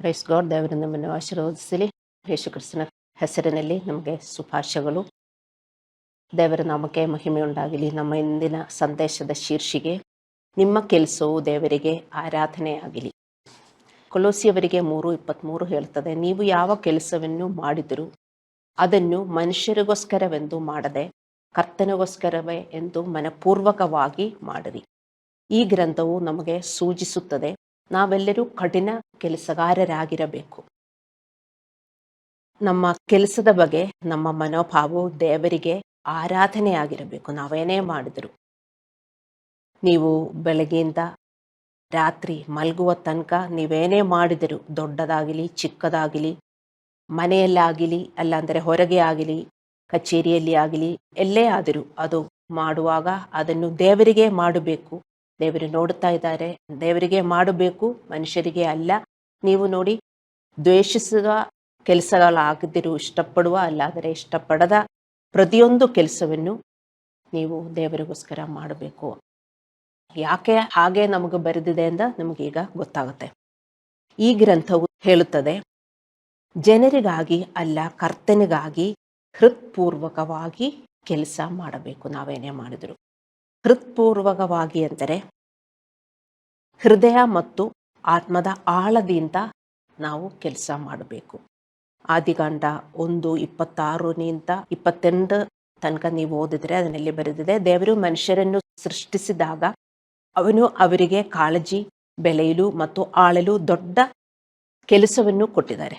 Praise God. ದೇವರು ನಮ್ಮನ್ನು ಆಶೀರ್ವದಿಸಲಿ. ಯೇಸು ಕ್ರಿಸ್ತನ ಹೆಸರಿನಲ್ಲಿ ನಮಗೆ ಶುಭಾಶಯಗಳು. ದೇವರ ನಾಮಕ್ಕೆ ಮಹಿಮೆ ಉಂಟಾಗಲಿ. ನಮ್ಮ ಇಂದಿನ ಸಂದೇಶದ ಶೀರ್ಷಿಕೆ, ನಿಮ್ಮ ಕೆಲಸವು ದೇವರಿಗೆ ಆರಾಧನೆಯಾಗಲಿ. ಕೊಲೋಸಿಯವರಿಗೆ 3:23 ಹೇಳ್ತದೆ, ನೀವು ಯಾವ ಕೆಲಸವನ್ನು ಮಾಡಿದರೂ ಅದನ್ನು ಮನುಷ್ಯರಿಗೋಸ್ಕರವೆಂದು ಮಾಡದೆ ಕರ್ತನಿಗೋಸ್ಕರವೇ ಎಂದು ಮನಪೂರ್ವಕವಾಗಿ ಮಾಡಿರಿ. ಈ ಗ್ರಂಥವು ನಮಗೆ ಸೂಚಿಸುತ್ತದೆ, ನಾವೆಲ್ಲರೂ ಕಠಿಣ ಕೆಲಸಗಾರರಾಗಿರಬೇಕು. ನಮ್ಮ ಕೆಲಸದ ಬಗ್ಗೆ ನಮ್ಮ ಮನೋಭಾವವು ದೇವರಿಗೆ ಆರಾಧನೆಯಾಗಿರಬೇಕು. ನಾವೇನೇ ಮಾಡಿದ್ರು, ನೀವು ಬೆಳಗ್ಗೆಯಿಂದ ರಾತ್ರಿ ಮಲಗುವ ತನಕ ನೀವೇನೇ ಮಾಡಿದರು, ದೊಡ್ಡದಾಗಲಿ ಚಿಕ್ಕದಾಗಲಿ, ಮನೆಯಲ್ಲಾಗಲಿ ಅಲ್ಲಾಂದರೆ ಹೊರಗೆ ಆಗಲಿ, ಕಚೇರಿಯಲ್ಲಿ ಆಗಲಿ, ಎಲ್ಲೇ ಆದರೂ ಅದು ಮಾಡುವಾಗ ಅದನ್ನು ದೇವರಿಗೆ ಮಾಡಬೇಕು. ದೇವರು ನೋಡ್ತಾ ಇದ್ದಾರೆ, ದೇವರಿಗೆ ಮಾಡಬೇಕು, ಮನುಷ್ಯರಿಗೆ ಅಲ್ಲ. ನೀವು ನೋಡಿ, ದ್ವೇಷಿಸುವ ಕೆಲಸಗಳಾಗದಿರು, ಇಷ್ಟಪಡುವ ಅಲ್ಲಾದರೆ ಇಷ್ಟಪಡದ ಪ್ರತಿಯೊಂದು ಕೆಲಸವನ್ನು ನೀವು ದೇವರಿಗೋಸ್ಕರ ಮಾಡಬೇಕು. ಯಾಕೆ ಹಾಗೆ ನಮಗೆ ಬರೆದಿದೆ ಅಂತ ನಮಗೀಗ ಗೊತ್ತಾಗುತ್ತೆ. ಈ ಗ್ರಂಥವು ಹೇಳುತ್ತದೆ, ಜನರಿಗಾಗಿ ಅಲ್ಲ ಕರ್ತನಿಗಾಗಿ ಹೃತ್ಪೂರ್ವಕವಾಗಿ ಕೆಲಸ ಮಾಡಬೇಕು. ನಾವೇನೇ ಮಾಡಿದ್ರು ಹೃತ್ಪೂರ್ವಕವಾಗಿ ಅಂದರೆ ಹೃದಯ ಮತ್ತು ಆತ್ಮದ ಆಳದಿಂದ ನಾವು ಕೆಲಸ ಮಾಡಬೇಕು. ಆದಿಕಾಂಡ 1:26-28 ತನಕ ನೀವು ಓದಿದ್ರೆ ಅದರಲ್ಲಿ ಬರೆದಿದೆ, ದೇವರು ಮನುಷ್ಯರನ್ನು ಸೃಷ್ಟಿಸಿದಾಗ ಅವನು ಅವರಿಗೆ ಕಾಳಜಿ, ಬೆಳೆಯಲು ಮತ್ತು ಆಳಲು ದೊಡ್ಡ ಕೆಲಸವನ್ನು ಕೊಟ್ಟಿದ್ದಾರೆ.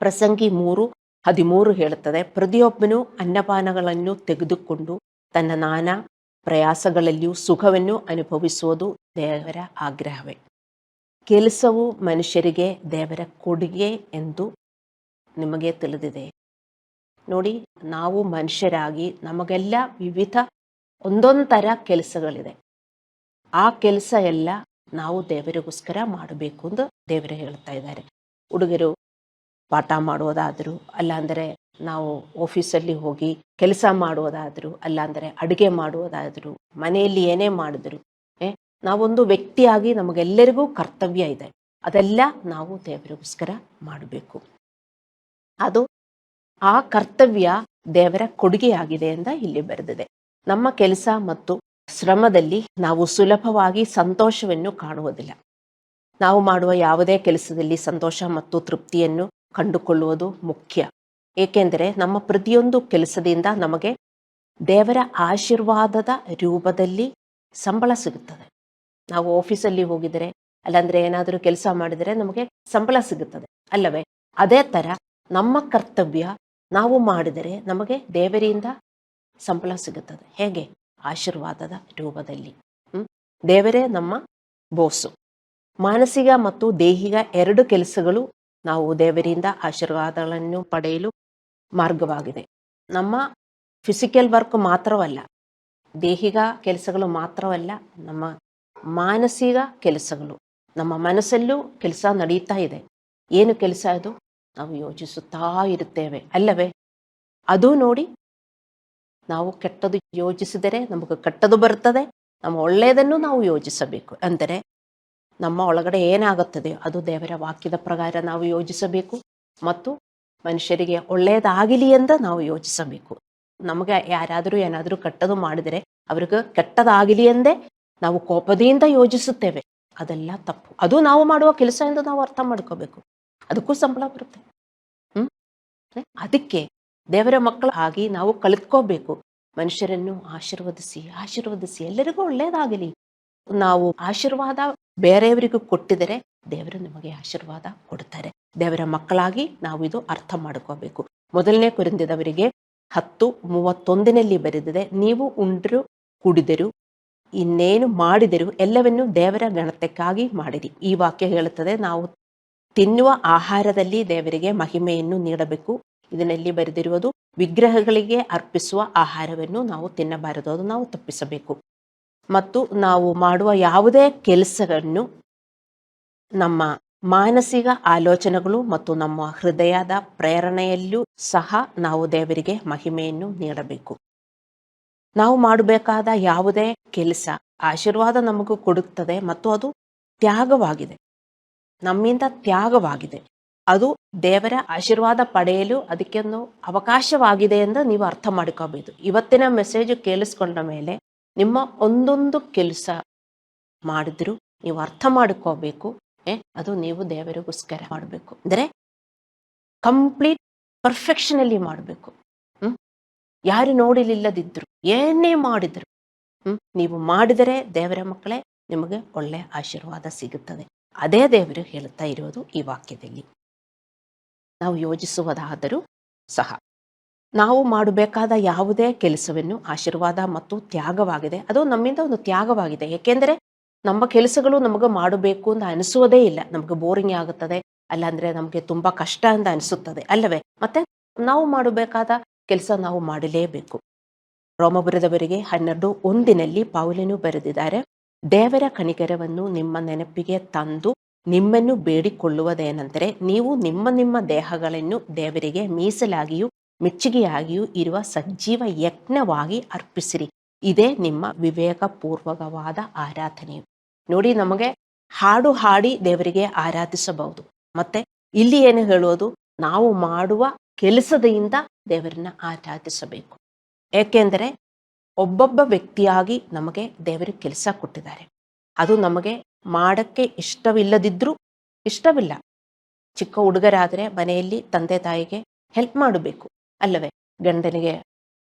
ಪ್ರಸಂಗಿ 3:13 ಹೇಳುತ್ತದೆ, ಪ್ರತಿಯೊಬ್ಬನು ಅನ್ನಪಾನಗಳನ್ನು ತೆಗೆದುಕೊಂಡು ತನ್ನ ನಾನಾ ಪ್ರಯಾಸಗಳಲ್ಲಿಯೂ ಸುಖವನ್ನು ಅನುಭವಿಸುವುದು ದೇವರ ಆಗ್ರಹವೇ. ಕೆಲಸವು ಮನುಷ್ಯರಿಗೆ ದೇವರ ಕೊಡುಗೆ ಎಂದು ನಿಮಗೆ ತಿಳಿದಿದೆ. ನೋಡಿ, ನಾವು ಮನುಷ್ಯರಾಗಿ ನಮಗೆಲ್ಲ ವಿವಿಧ ಒಂದೊಂದು ಥರ ಕೆಲಸಗಳಿದೆ. ಆ ಕೆಲಸ ಎಲ್ಲ ನಾವು ದೇವರಿಗೋಸ್ಕರ ಮಾಡಬೇಕು ಎಂದು ದೇವರು ಹೇಳ್ತಾ ಇದ್ದಾರೆ. ಹುಡುಗರು ಪಾಠ ಮಾಡುವುದಾದರೂ, ಅಲ್ಲಾಂದರೆ ನಾವು ಆಫೀಸಲ್ಲಿ ಹೋಗಿ ಕೆಲಸ ಮಾಡುವುದಾದರೂ, ಅಲ್ಲಾಂದರೆ ಅಡುಗೆ ಮಾಡುವುದಾದರೂ, ಮನೆಯಲ್ಲಿ ಏನೇ ಮಾಡಿದ್ರು, ನಾವೊಂದು ವ್ಯಕ್ತಿಯಾಗಿ ನಮಗೆಲ್ಲರಿಗೂ ಕರ್ತವ್ಯ ಇದೆ. ಅದೆಲ್ಲ ನಾವು ದೇವರಿಗೋಸ್ಕರ ಮಾಡಬೇಕು. ಅದು ಆ ಕರ್ತವ್ಯ ದೇವರ ಕೊಡುಗೆಯಾಗಿದೆ ಅಂತ ಇಲ್ಲಿ ಬರೆದಿದೆ. ನಮ್ಮ ಕೆಲಸ ಮತ್ತು ಶ್ರಮದಲ್ಲಿ ನಾವು ಸುಲಭವಾಗಿ ಸಂತೋಷವನ್ನು ಕಾಣುವುದಿಲ್ಲ. ನಾವು ಮಾಡುವ ಯಾವುದೇ ಕೆಲಸದಲ್ಲಿ ಸಂತೋಷ ಮತ್ತು ತೃಪ್ತಿಯನ್ನು ಕಂಡುಕೊಳ್ಳುವುದು ಮುಖ್ಯ. ಏಕೆಂದರೆ ನಮ್ಮ ಪ್ರತಿಯೊಂದು ಕೆಲಸದಿಂದ ನಮಗೆ ದೇವರ ಆಶೀರ್ವಾದದ ರೂಪದಲ್ಲಿ ಸಂಬಳ ಸಿಗುತ್ತದೆ. ನಾವು ಆಫೀಸಲ್ಲಿ ಹೋಗಿದರೆ, ಅಲ್ಲಾಂದರೆ ಏನಾದರೂ ಕೆಲಸ ಮಾಡಿದರೆ ನಮಗೆ ಸಂಬಳ ಸಿಗುತ್ತದೆ ಅಲ್ಲವೇ? ಅದೇ ಥರ ನಮ್ಮ ಕರ್ತವ್ಯ ನಾವು ಮಾಡಿದರೆ ನಮಗೆ ದೇವರಿಂದ ಸಂಬಳ ಸಿಗುತ್ತದೆ. ಹೇಗೆ? ಆಶೀರ್ವಾದದ ರೂಪದಲ್ಲಿ. ದೇವರೇ ನಮ್ಮ ಬೋಸು. ಮಾನಸಿಕ ಮತ್ತು ದೈಹಿಕ 2 ಕೆಲಸಗಳು ನಾವು ದೇವರಿಂದ ಆಶೀರ್ವಾದಗಳನ್ನು ಪಡೆಯಲು ಮಾರ್ಗವಾಗಿದೆ. ನಮ್ಮ ಫಿಸಿಕಲ್ ವರ್ಕ್ ಮಾತ್ರವಲ್ಲ, ದೈಹಿಕ ಕೆಲಸಗಳು ಮಾತ್ರವಲ್ಲ, ನಮ್ಮ ಮಾನಸಿಕ ಕೆಲಸಗಳು, ನಮ್ಮ ಮನಸ್ಸಲ್ಲೂ ಕೆಲಸ ನಡೀತಾ ಇದೆ. ಏನು ಕೆಲಸ ಅದು? ನಾವು ಯೋಚಿಸುತ್ತಾ ಇರುತ್ತೇವೆ ಅಲ್ಲವೇ? ಅದು ನೋಡಿ, ನಾವು ಕೆಟ್ಟದು ಯೋಚಿಸಿದರೆ ನಮಗೆ ಕೆಟ್ಟದು ಬರುತ್ತದೆ. ನಮ್ಮ ಒಳ್ಳೆಯದನ್ನು ನಾವು ಯೋಚಿಸಬೇಕು. ಅಂದರೆ ನಮ್ಮ ಒಳಗಡೆ ಏನಾಗುತ್ತದೆ ಅದು ದೇವರ ವಾಕ್ಯದ ಪ್ರಕಾರ ನಾವು ಯೋಚಿಸಬೇಕು ಮತ್ತು ಮನುಷ್ಯರಿಗೆ ಒಳ್ಳೆಯದಾಗಲಿ ಅಂತ ನಾವು ಯೋಚಿಸಬೇಕು. ನಮಗೆ ಯಾರಾದರೂ ಏನಾದರೂ ಕೆಟ್ಟದು ಮಾಡಿದರೆ ಅವ್ರಿಗೆ ಕೆಟ್ಟದಾಗಲಿ ಎಂದೇ ನಾವು ಕೋಪದಿಂದ ಯೋಚಿಸುತ್ತೇವೆ. ಅದೆಲ್ಲ ತಪ್ಪು. ಅದು ನಾವು ಮಾಡುವ ಕೆಲಸ ಎಂದು ನಾವು ಅರ್ಥ ಮಾಡ್ಕೋಬೇಕು. ಅದಕ್ಕೂ ಸಂಬಳ ಬರುತ್ತೆ. ಅದಕ್ಕೆ ದೇವರ ಮಕ್ಕಳ ಆಗಿ ನಾವು ಕಲಿತ್ಕೋಬೇಕು. ಮನುಷ್ಯರನ್ನು ಆಶೀರ್ವದಿಸಿ ಎಲ್ಲರಿಗೂ ಒಳ್ಳೆಯದಾಗಲಿ. ನಾವು ಆಶೀರ್ವಾದ ಬೇರೆಯವರಿಗೂ ಕೊಟ್ಟಿದರೆ ದೇವರು ನಮಗೆ ಆಶೀರ್ವಾದ ಕೊಡ್ತಾರೆ. ದೇವರ ಮಕ್ಕಳಾಗಿ ನಾವು ಇದು ಅರ್ಥ ಮಾಡ್ಕೋಬೇಕು. 1 ಕೊರಿಂಥದವರಿಗೆ 10:31 ಬರೆದಿದೆ, ನೀವು ಉಂಡರು ಕುಡಿದರು ಇನ್ನೇನು ಮಾಡಿದರು ಎಲ್ಲವನ್ನು ದೇವರ ಗಣತೆಕ್ಕಾಗಿ ಮಾಡಿರಿ. ಈ ವಾಕ್ಯ ಹೇಳುತ್ತದೆ, ನಾವು ತಿನ್ನುವ ಆಹಾರದಲ್ಲಿ ದೇವರಿಗೆ ಮಹಿಮೆಯನ್ನು ನೀಡಬೇಕು. ಇದರಲ್ಲಿ ಬರೆದಿರುವುದು, ವಿಗ್ರಹಗಳಿಗೆ ಅರ್ಪಿಸುವ ಆಹಾರವನ್ನು ನಾವು ತಿನ್ನಬಾರದು, ಅದು ನಾವು ತಪ್ಪಿಸಬೇಕು. ಮತ್ತು ನಾವು ಮಾಡುವ ಯಾವುದೇ ಕೆಲಸವನ್ನು ನಮ್ಮ ಮಾನಸಿಕ ಆಲೋಚನೆಗಳು ಮತ್ತು ನಮ್ಮ ಹೃದಯದ ಪ್ರೇರಣೆಯಲ್ಲೂ ಸಹ ನಾವು ದೇವರಿಗೆ ಮಹಿಮೆಯನ್ನು ನೀಡಬೇಕು. ನಾವು ಮಾಡಬೇಕಾದ ಯಾವುದೇ ಕೆಲಸ ಆಶೀರ್ವಾದ ನಮಗೂ ಕೊಡುತ್ತದೆ ಮತ್ತು ಅದು ತ್ಯಾಗವಾಗಿದೆ. ನಮ್ಮಿಂದ ತ್ಯಾಗವಾಗಿದೆ. ಅದು ದೇವರ ಆಶೀರ್ವಾದ ಪಡೆಯಲು ಅದಕ್ಕೊಂದು ಅವಕಾಶವಾಗಿದೆ ಎಂದು ನೀವು ಅರ್ಥ ಮಾಡಿಕೋಬೇಕು. ಇವತ್ತಿನ ಮೆಸೇಜ್ ಕೇಳಿಸ್ಕೊಂಡ ಮೇಲೆ ನಿಮ್ಮ ಒಂದೊಂದು ಕೆಲಸ ಮಾಡಿದ್ರು ನೀವು ಅರ್ಥ ಮಾಡಿಕೋಬೇಕು. ಅದು ನೀವು ದೇವರಿಗೋಸ್ಕರ ಮಾಡಬೇಕು. ಅಂದರೆ ಕಂಪ್ಲೀಟ್ ಪರ್ಫೆಕ್ಷನಲ್ಲಿ ಮಾಡಬೇಕು. ಯಾರು ನೋಡಲಿಲ್ಲದಿದ್ರು ಏನೇ ಮಾಡಿದ್ರು ನೀವು ಮಾಡಿದರೆ ದೇವರ ಮಕ್ಕಳೇ ನಿಮಗೆ ಒಳ್ಳೆ ಆಶೀರ್ವಾದ ಸಿಗುತ್ತದೆ. ಅದೇ ದೇವರು ಹೇಳುತ್ತಾ ಇರೋದು ಈ ವಾಕ್ಯದಲ್ಲಿ. ನಾವು ಯೋಚಿಸುವುದಾದರೂ ಸಹ ನಾವು ಮಾಡಬೇಕಾದ ಯಾವುದೇ ಕೆಲಸವನ್ನು ಆಶೀರ್ವಾದ ಮತ್ತು ತ್ಯಾಗವಾಗಿದೆ. ಅದು ನಮ್ಮಿಂದ ಒಂದು ತ್ಯಾಗವಾಗಿದೆ. ಏಕೆಂದರೆ ನಮ್ಮ ಕೆಲಸಗಳು ನಮಗೆ ಮಾಡಬೇಕು ಅಂತ ಅನಿಸುವುದೇ ಇಲ್ಲ. ನಮಗೆ ಬೋರಿಂಗ್ ಆಗುತ್ತದೆ, ಅಲ್ಲಾಂದ್ರೆ ನಮಗೆ ತುಂಬಾ ಕಷ್ಟ ಅಂತ ಅನಿಸುತ್ತದೆ ಅಲ್ಲವೇ? ಮತ್ತೆ ನಾವು ಮಾಡಬೇಕಾದ ಕೆಲಸ ನಾವು ಮಾಡಲೇಬೇಕು. ರೋಮಪುರದವರಿಗೆ 12:1 ಪೌಲನು ಬರೆದಿದ್ದಾರೆ, ದೇವರ ಕನಿಕರವನ್ನು ನಿಮ್ಮ ನೆನಪಿಗೆ ತಂದು ನಿಮ್ಮನ್ನು ಬೇಡಿಕೊಳ್ಳುವುದೇನೆಂದರೆ, ನೀವು ನಿಮ್ಮ ನಿಮ್ಮ ದೇಹಗಳನ್ನು ದೇವರಿಗೆ ಮೀಸಲಾಗಿಯೂ ಮೆಚ್ಚುಗೆಯಾಗಿಯೂ ಇರುವ ಸಜೀವ ಯಜ್ಞವಾಗಿ ಅರ್ಪಿಸಿರಿ. ಇದೇ ನಿಮ್ಮ ವಿವೇಕಪೂರ್ವಕವಾದ ಆರಾಧನೆಯು. ನೋಡಿ, ನಮಗೆ ಹಾಡು ಹಾಡಿ ದೇವರಿಗೆ ಆರಾಧಿಸಬಹುದು. ಮತ್ತೆ ಇಲ್ಲಿ ಏನು ಹೇಳುವುದು, ನಾವು ಮಾಡುವ ಕೆಲಸದಿಂದ ದೇವರನ್ನ ಆರಾಧಿಸಬೇಕು. ಏಕೆಂದರೆ ಒಬ್ಬೊಬ್ಬ ವ್ಯಕ್ತಿಯಾಗಿ ನಮಗೆ ದೇವರು ಕೆಲಸ ಕೊಟ್ಟಿದ್ದಾರೆ. ಅದು ನಮಗೆ ಮಾಡಕ್ಕೆ ಇಷ್ಟವಿಲ್ಲದಿದ್ರೂ ಇಷ್ಟವಿಲ್ಲ. ಚಿಕ್ಕ ಹುಡುಗರಾದರೆ ಮನೆಯಲ್ಲಿ ತಂದೆ ತಾಯಿಗೆ ಹೆಲ್ಪ್ ಮಾಡಬೇಕು ಅಲ್ಲವೇ? ಗಂಡನಿಗೆ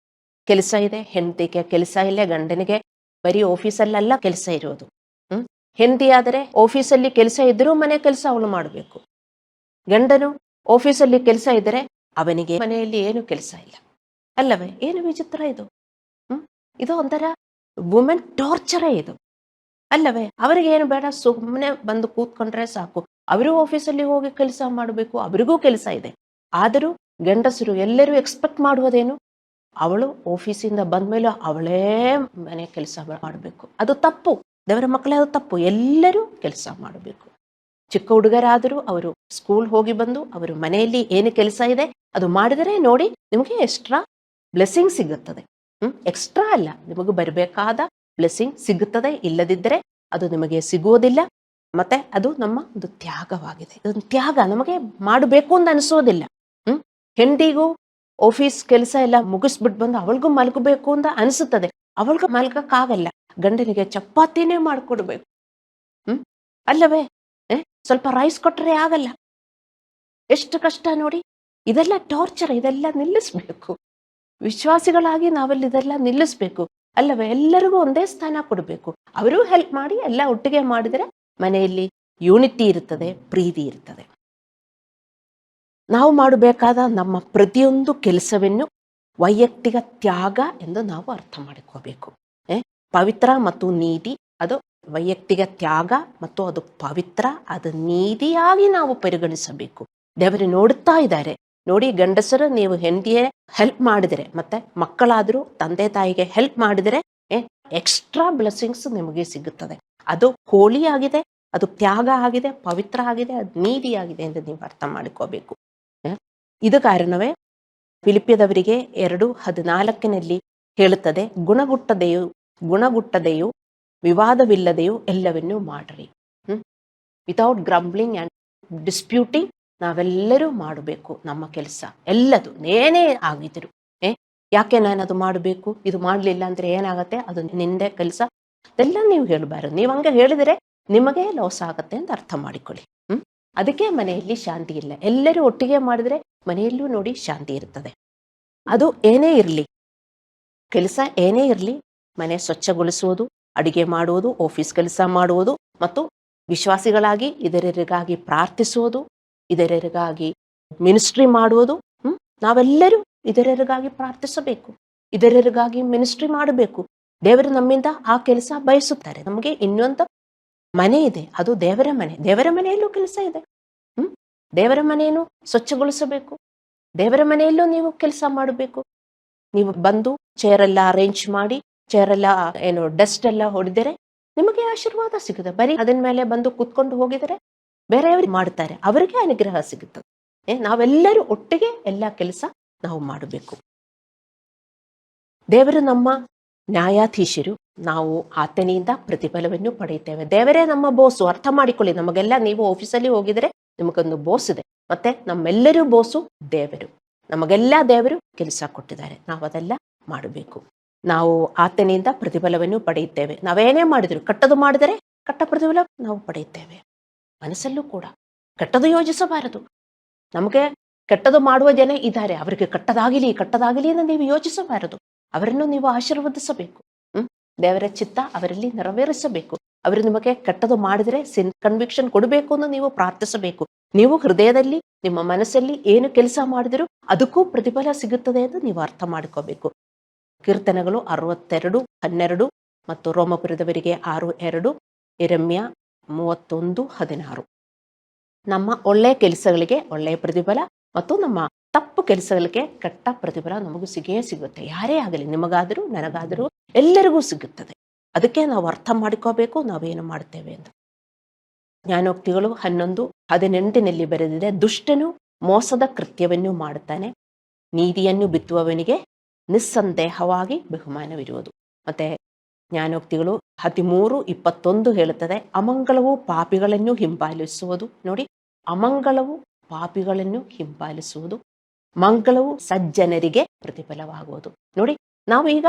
ಕೆಲಸ ಇದೆ, ಹೆಂಡತಿಗೆ ಕೆಲಸ ಇಲ್ಲ, ಗಂಡನಿಗೆ ಬರೀ ಆಫೀಸಲ್ಲೆಲ್ಲ ಕೆಲಸ ಇರೋದು. ಹೆಂಡತಿ ಆದರೆ ಆಫೀಸಲ್ಲಿ ಕೆಲಸ ಇದ್ರೂ ಮನೆ ಕೆಲಸ ಅವಳು ಮಾಡಬೇಕು. ಗಂಡನು ಆಫೀಸಲ್ಲಿ ಕೆಲಸ ಇದ್ದರೆ ಅವನಿಗೆ ಮನೆಯಲ್ಲಿ ಏನು ಕೆಲಸ ಇಲ್ಲ ಅಲ್ಲವೇ? ಏನು ವಿಚಿತ್ರ ಇದು. ಇದು ಒಂಥರ ವುಮೆನ್ ಟಾರ್ಚರೇ ಇದು ಅಲ್ಲವೇ? ಅವರಿಗೆ ಏನು ಬೇಡ, ಸುಮ್ಮನೆ ಬಂದು ಕೂತ್ಕೊಂಡ್ರೆ ಸಾಕು. ಅವರು ಆಫೀಸಲ್ಲಿ ಹೋಗಿ ಕೆಲಸ ಮಾಡಬೇಕು, ಅವರಿಗೂ ಕೆಲಸ ಇದೆ. ಆದರೂ ಗಂಡಸರು ಎಲ್ಲರೂ ಎಕ್ಸ್ಪೆಕ್ಟ್ ಮಾಡುವುದೇನು, ಅವಳು ಆಫೀಸಿಂದ ಬಂದ್ಮೇಲೆ ಅವಳೇ ಮನೆ ಕೆಲಸ ಮಾಡಬೇಕು. ಅದು ತಪ್ಪು. ದೇವರ ಮಕ್ಕಳೇ, ಅದು ತಪ್ಪು. ಎಲ್ಲರೂ ಕೆಲಸ ಮಾಡಬೇಕು. ಚಿಕ್ಕ ಹುಡುಗರಾದರೂ ಅವರು ಸ್ಕೂಲ್ ಹೋಗಿ ಬಂದು ಅವರು ಮನೆಯಲ್ಲಿ ಏನು ಕೆಲಸ ಇದೆ ಅದು ಮಾಡಿದರೆ ನೋಡಿ ನಿಮಗೆ ಎಕ್ಸ್ಟ್ರಾ ಬ್ಲೆಸ್ಸಿಂಗ್ ಸಿಗುತ್ತದೆ. ಎಕ್ಸ್ಟ್ರಾ ಅಲ್ಲ, ನಿಮಗೆ ಬರಬೇಕಾದ ಬ್ಲೆಸ್ಸಿಂಗ್ ಸಿಗುತ್ತದೆ. ಇಲ್ಲದಿದ್ದರೆ ಅದು ನಿಮಗೆ ಸಿಗುವುದಿಲ್ಲ. ಮತ್ತೆ ಅದು ನಮ್ಮ ಒಂದು ತ್ಯಾಗವಾಗಿದೆ. ಇದೊಂದು ತ್ಯಾಗ ನಮಗೆ ಮಾಡಬೇಕು ಅಂತ ಅನಿಸೋದಿಲ್ಲ. ಹೆಂಡಿಗೂ ಆಫೀಸ್ ಕೆಲಸ ಎಲ್ಲ ಮುಗಿಸ್ಬಿಟ್ಟು ಬಂದು ಅವಳಿಗೂ ಮಲಗಬೇಕು ಅಂತ ಅನಿಸುತ್ತದೆ. ಅವಳಿಗೂ ಮಲಗಕ್ಕಾಗಲ್ಲ. ಗಂಡನಿಗೆ ಚಪಾತಿನೇ ಮಾಡಿಕೊಡ್ಬೇಕು ಅಲ್ಲವೇ? ಸ್ವಲ್ಪ ರೈಸ್ ಕೊಟ್ಟರೆ ಆಗಲ್ಲ. ಎಷ್ಟು ಕಷ್ಟ ನೋಡಿ. ಇದೆಲ್ಲ ಟಾರ್ಚರ್. ಇದೆಲ್ಲ ನಿಲ್ಲಿಸ್ಬೇಕು. ವಿಶ್ವಾಸಿಗಳಾಗಿ ನಾವೆಲ್ಲ ಇದೆಲ್ಲ ನಿಲ್ಲಿಸ್ಬೇಕು ಅಲ್ಲವೇ? ಎಲ್ಲರಿಗೂ ಒಂದೇ ಸ್ಥಾನ ಕೊಡಬೇಕು. ಅವರೂ ಹೆಲ್ಪ್ ಮಾಡಿ ಎಲ್ಲ ಒಟ್ಟಿಗೆ ಮಾಡಿದರೆ ಮನೆಯಲ್ಲಿ ಯೂನಿಟಿ ಇರ್ತದೆ, ಪ್ರೀತಿ ಇರ್ತದೆ. ನಾವು ಮಾಡಬೇಕಾದ ನಮ್ಮ ಪ್ರತಿಯೊಂದು ಕೆಲಸವನ್ನು ವೈಯಕ್ತಿಕ ತ್ಯಾಗ ಎಂದು ನಾವು ಅರ್ಥ ಮಾಡಿಕೋಬೇಕು. ಪವಿತ್ರ ಮತ್ತು ನೀತಿ ಅದು ವೈಯಕ್ತಿಕ ತ್ಯಾಗ ಮತ್ತು ಅದು ಪವಿತ್ರ, ಅದು ನೀತಿಯಾಗಿ ನಾವು ಪರಿಗಣಿಸಬೇಕು. ದೇವರು ನೋಡುತ್ತಾ ಇದ್ದಾರೆ. ನೋಡಿ, ಗಂಡಸರು ನೀವು ಹೆಂಡತಿಯೇ ಹೆಲ್ಪ್ ಮಾಡಿದರೆ, ಮತ್ತೆ ಮಕ್ಕಳಾದರೂ ತಂದೆ ತಾಯಿಗೆ ಹೆಲ್ಪ್ ಮಾಡಿದರೆ ಎಕ್ಸ್ಟ್ರಾ ಬ್ಲೆಸ್ಸಿಂಗ್ಸ್ ನಿಮಗೆ ಸಿಗುತ್ತದೆ. ಅದು ಹೋಲಿ ಆಗಿದೆ, ಅದು ತ್ಯಾಗ ಆಗಿದೆ, ಪವಿತ್ರ ಆಗಿದೆ, ಅದು ನೀತಿಯಾಗಿದೆ ಎಂದು ನೀವು ಅರ್ಥ ಮಾಡಿಕೋಬೇಕು. ಇದು ಕಾರಣವೇ ಫಿಲಿಪ್ಯದವರಿಗೆ 2:14 ಹೇಳುತ್ತದೆ, ಗುಣಗುಟ್ಟದೆಯೂ ವಿವಾದವಿಲ್ಲದೆಯೂ ಎಲ್ಲವನ್ನೂ ಮಾಡಿರಿ. ವಿತೌಟ್ ಗ್ರಂಬ್ಲಿಂಗ್ ಆ್ಯಂಡ್ ಡಿಸ್ಪ್ಯೂಟಿಂಗ್ ನಾವೆಲ್ಲರೂ ಮಾಡಬೇಕು ನಮ್ಮ ಕೆಲಸ. ಎಲ್ಲದು ಏನೇ ಆಗಿದ್ರು ಯಾಕೆ ನಾನು ಅದು ಮಾಡಬೇಕು, ಇದು ಮಾಡಲಿಲ್ಲ ಅಂದರೆ ಏನಾಗುತ್ತೆ, ಅದು ನಿಂದೆ ಕೆಲಸ ಅದೆಲ್ಲ ನೀವು ಹೇಳಬಾರದು. ನೀವು ಹಂಗೆ ಹೇಳಿದರೆ ನಿಮಗೆ ಲಾಸ್ ಆಗುತ್ತೆ ಅಂತ ಅರ್ಥ ಮಾಡಿಕೊಳ್ಳಿ. ಅದಕ್ಕೆ ಮನೆಯಲ್ಲಿ ಶಾಂತಿ ಇಲ್ಲ. ಎಲ್ಲರೂ ಒಟ್ಟಿಗೆ ಮಾಡಿದರೆ ಮನೆಯಲ್ಲೂ ನೋಡಿ ಶಾಂತಿ ಇರ್ತದೆ. ಅದು ಏನೇ ಇರಲಿ, ಕೆಲಸ ಏನೇ ಇರಲಿ, ಮನೆ ಸ್ವಚ್ಛಗೊಳಿಸುವುದು, ಅಡಿಗೆ ಮಾಡುವುದು, ಆಫೀಸ್ ಕೆಲಸ ಮಾಡುವುದು ಮತ್ತು ವಿಶ್ವಾಸಿಗಳಾಗಿ ಇದರರಿಗಾಗಿ ಪ್ರಾರ್ಥಿಸುವುದು, ಇದರರಿಗಾಗಿ ಮಿನಿಸ್ಟ್ರಿ ಮಾಡುವುದು. ನಾವೆಲ್ಲರೂ ಇದರರಿಗಾಗಿ ಪ್ರಾರ್ಥಿಸಬೇಕು, ಇದರರಿಗಾಗಿ ಮಿನಿಸ್ಟ್ರಿ ಮಾಡಬೇಕು. ದೇವರು ನಮ್ಮಿಂದ ಆ ಕೆಲಸ ಬಯಸುತ್ತಾರೆ. ನಮಗೆ ಇನ್ನೊಂದು ಮನೆ ಇದೆ, ಅದು ದೇವರ ಮನೆ. ದೇವರ ಮನೆಯಲ್ಲೂ ಕೆಲಸ ಇದೆ. ದೇವರ ಮನೆಯನ್ನು ಸ್ವಚ್ಛಗೊಳಿಸಬೇಕು. ದೇವರ ಮನೆಯಲ್ಲೂ ನೀವು ಕೆಲಸ ಮಾಡಬೇಕು. ನೀವು ಬಂದು ಚೇರೆಲ್ಲ ಅರೇಂಜ್ ಮಾಡಿ, ಚೇರೆಲ್ಲ ಡಸ್ಟ್ ಎಲ್ಲ ಹೊಡೆದರೆ ನಿಮಗೆ ಆಶೀರ್ವಾದ ಸಿಗುತ್ತೆ. ಬರೀ ಅದರ ಮೇಲೆ ಬಂದು ಕೂತ್ಕೊಂಡು ಹೋಗಿದರೆ ಬೇರೆಯವರು ಮಾಡ್ತಾರೆ, ಅವರಿಗೆ ಅನುಗ್ರಹ ಸಿಗುತ್ತದೆ. ನಾವೆಲ್ಲರೂ ಒಟ್ಟಿಗೆ ಎಲ್ಲ ಕೆಲಸ ನಾವು ಮಾಡಬೇಕು. ದೇವರು ನಮ್ಮ ನ್ಯಾಯಾಧೀಶರು, ನಾವು ಆತನಿಂದ ಪ್ರತಿಫಲವನ್ನು ಪಡೆಯುತ್ತೇವೆ. ದೇವರೇ ನಮ್ಮ ಬೋಸು, ಅರ್ಥ ಮಾಡಿಕೊಳ್ಳಿ. ನಮಗೆಲ್ಲ ನೀವು ಆಫೀಸಲ್ಲಿ ಹೋಗಿದ್ರೆ ನಿಮಗೊಂದು ಬೋಸ್ ಇದೆ, ಮತ್ತೆ ನಮ್ಮೆಲ್ಲರೂ ಬೋಸು ದೇವರು. ನಮಗೆಲ್ಲ ದೇವರು ಕೆಲಸ ಕೊಟ್ಟಿದ್ದಾರೆ, ನಾವು ಅದೆಲ್ಲ ಮಾಡಬೇಕು. ನಾವು ಆತನಿಂದ ಪ್ರತಿಫಲವನ್ನು ಪಡೆಯುತ್ತೇವೆ. ನಾವೇನೇ ಮಾಡಿದ್ರು, ಕೆಟ್ಟದು ಮಾಡಿದರೆ ಕೆಟ್ಟ ಪ್ರತಿಫಲ ನಾವು ಪಡೆಯುತ್ತೇವೆ. ಮನಸ್ಸಲ್ಲೂ ಕೂಡ ಕೆಟ್ಟದು ಯೋಚಿಸಬಾರದು. ನಮಗೆ ಕೆಟ್ಟದು ಮಾಡುವ ಜನ ಇದ್ದಾರೆ, ಅವರಿಗೆ ಕೆಟ್ಟದಾಗಲಿ ಎಂದು ನೀವು ಯೋಚಿಸಬಾರದು. ಅವರನ್ನು ನೀವು ಆಶೀರ್ವದಿಸಬೇಕು. ದೇವರ ಚಿತ್ತ ಅವರಲ್ಲಿ ನೆರವೇರಿಸಬೇಕು. ಅವರು ನಿಮಗೆ ಕೆಟ್ಟದು ಮಾಡಿದರೆ ಕನ್ವಿಕ್ಷನ್ ಕೊಡಬೇಕು ಎಂದು ನೀವು ಪ್ರಾರ್ಥಿಸಬೇಕು. ನೀವು ಹೃದಯದಲ್ಲಿ ನಿಮ್ಮ ಮನಸ್ಸಲ್ಲಿ ಏನು ಕೆಲಸ ಮಾಡಿದರೂ ಅದಕ್ಕೂ ಪ್ರತಿಫಲ ಸಿಗುತ್ತದೆ ಎಂದು ನೀವು ಅರ್ಥ ಮಾಡಿಕೋಬೇಕು. ಕೀರ್ತನೆಗಳು 62:12 ಮತ್ತು ರೋಮಪುರದವರಿಗೆ 6:2, ಯೆರೆಮ್ಯ 31:16. ನಮ್ಮ ಒಳ್ಳೆಯ ಕೆಲಸಗಳಿಗೆ ಒಳ್ಳೆಯ ಪ್ರತಿಫಲ ಮತ್ತು ನಮ್ಮ ತಪ್ಪು ಕೆಲಸಗಳಿಗೆ ಕೆಟ್ಟ ಪ್ರತಿಫಲ ನಮಗೂ ಸಿಗುತ್ತೆ. ಯಾರೇ ಆಗಲಿ, ನಿಮಗಾದರೂ ನನಗಾದರೂ ಎಲ್ಲರಿಗೂ ಸಿಗುತ್ತದೆ. ಅದಕ್ಕೆ ನಾವು ಅರ್ಥ ಮಾಡಿಕೋಬೇಕು ನಾವೇನು ಮಾಡ್ತೇವೆ ಅಂತ. ಜ್ಞಾನೋಕ್ತಿಗಳು 11:18 ಬರೆದಿದೆ, ದುಷ್ಟನು ಮೋಸದ ಕೃತ್ಯವನ್ನು ಮಾಡುತ್ತಾನೆ, ನೀತಿಯನ್ನು ಬಿತ್ತುವವನಿಗೆ ನಿಸ್ಸಂದೇಹವಾಗಿ ಬಹುಮಾನವಿರುವುದು. ಮತ್ತೆ ಜ್ಞಾನೋಕ್ತಿಗಳು 13:21 ಹೇಳುತ್ತದೆ, ಅಮಂಗಳವು ಪಾಪಿಗಳನ್ನು ಹಿಂಬಾಲಿಸುವುದು. ನೋಡಿ, ಅಮಂಗಳವು ಪಾಪಿಗಳನ್ನು ಹಿಂಬಾಲಿಸುವುದು, ಮಂಗಳವು ಸಜ್ಜನರಿಗೆ ಪ್ರತಿಫಲವಾಗುವುದು. ನೋಡಿ, ನಾವು ಈಗ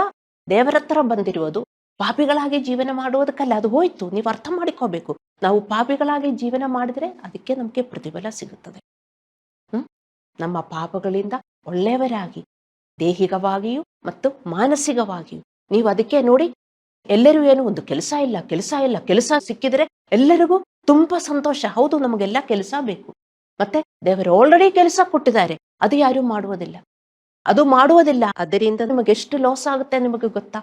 ದೇವರ ಹತ್ರ ಬಂದಿರುವುದು ಪಾಪಿಗಳಾಗಿ ಜೀವನ ಮಾಡುವುದಕ್ಕಲ್ಲ, ಅದು ಹೋಯ್ತು. ನೀವು ಅರ್ಥ ಮಾಡಿಕೋಬೇಕು. ನಾವು ಪಾಪಿಗಳಾಗಿ ಜೀವನ ಮಾಡಿದ್ರೆ ಅದಕ್ಕೆ ನಮಗೆ ಪ್ರತಿಫಲ ಸಿಗುತ್ತದೆ. ನಮ್ಮ ಪಾಪಗಳಿಂದ ಒಳ್ಳೆಯವರಾಗಿ ದೈಹಿಕವಾಗಿಯೂ ಮತ್ತು ಮಾನಸಿಕವಾಗಿಯೂ ನೀವು ಅದಕ್ಕೆ ನೋಡಿ, ಎಲ್ಲರೂ ಏನು ಒಂದು ಕೆಲಸ ಸಿಕ್ಕಿದ್ರೆ ಎಲ್ಲರಿಗೂ ತುಂಬಾ ಸಂತೋಷ. ಹೌದು, ನಮಗೆಲ್ಲ ಕೆಲಸ ಬೇಕು. ಮತ್ತೆ ದೇವರು ಆಲ್ರೆಡಿ ಕೆಲಸ ಕೊಟ್ಟಿದ್ದಾರೆ, ಅದು ಯಾರು ಮಾಡುವುದಿಲ್ಲ. ಅದರಿಂದ ನಿಮಗೆ ಎಷ್ಟು ಲಾಸ್ ಆಗುತ್ತೆ ನಿಮಗೆ ಗೊತ್ತಾ?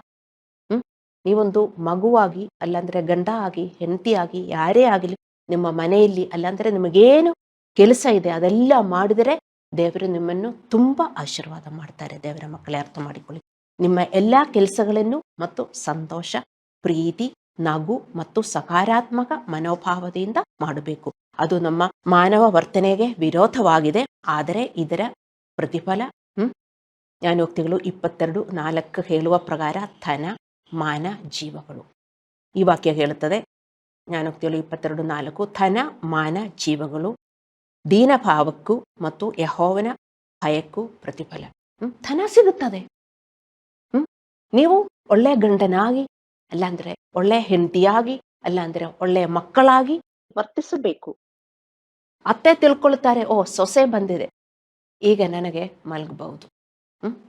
ನೀವೊಂದು ಮಗುವಾಗಿ, ಅಲ್ಲಾಂದ್ರೆ ಗಂಡ ಆಗಿ, ಹೆಂಡತಿ ಆಗಿ, ಯಾರೇ ಆಗಲಿ, ನಿಮ್ಮ ಮನೆಯಲ್ಲಿ ಅಲ್ಲಾಂದ್ರೆ ನಿಮಗೇನು ಕೆಲಸ ಇದೆ ಅದೆಲ್ಲ ಮಾಡಿದರೆ ದೇವರು ನಿಮ್ಮನ್ನು ತುಂಬಾ ಆಶೀರ್ವಾದ ಮಾಡ್ತಾರೆ. ದೇವರ ಮಕ್ಕಳೇ, ಅರ್ಥ ಮಾಡಿಕೊಳ್ಳಿ. ನಿಮ್ಮ ಎಲ್ಲಾ ಕೆಲಸಗಳನ್ನು ಮತ್ತು ಸಂತೋಷ, ಪ್ರೀತಿ, ನಗು ಮತ್ತು ಸಕಾರಾತ್ಮಕ ಮನೋಭಾವದಿಂದ ಮಾಡಬೇಕು. ಅದು ನಮ್ಮ ಮಾನವ ವರ್ತನೆಗೆ ವಿರೋಧವಾಗಿದೆ, ಆದರೆ ಇದರ ಪ್ರತಿಫಲ ಜ್ಞಾನೋಕ್ತಿಗಳು 22:4 ಹೇಳುವ ಪ್ರಕಾರ ಧನ, ಮಾನ, ಜೀವಗಳು. ಈ ವಾಕ್ಯ ಹೇಳುತ್ತದೆ, ಜ್ಞಾನೋಕ್ತಿಗಳು 22:4, ಧನ, ಮಾನ, ಜೀವಗಳು ದೀನಭಾವಕ್ಕೂ ಮತ್ತು ಯೆಹೋವನ ಭಯಕ್ಕೂ ಪ್ರತಿಫಲ. ಧನ ಸಿಗುತ್ತದೆ. ನೀವು ಒಳ್ಳೆಯ ಗಂಡನಾಗಿ, ಅಲ್ಲಾಂದ್ರೆ ಒಳ್ಳೆಯ ಹೆಂಡತಿಯಾಗಿ, ಅಲ್ಲಾಂದ್ರೆ ಒಳ್ಳೆಯ ಮಕ್ಕಳಾಗಿ ವರ್ತಿಸಬೇಕು. ಅತ್ತೆ ತಿಳ್ಕೊಳ್ತಾರೆ, ಓ ಸೊಸೆ ಬಂದಿದೆ, ಈಗ ನನಗೆ ಮಲಗಬಹುದು.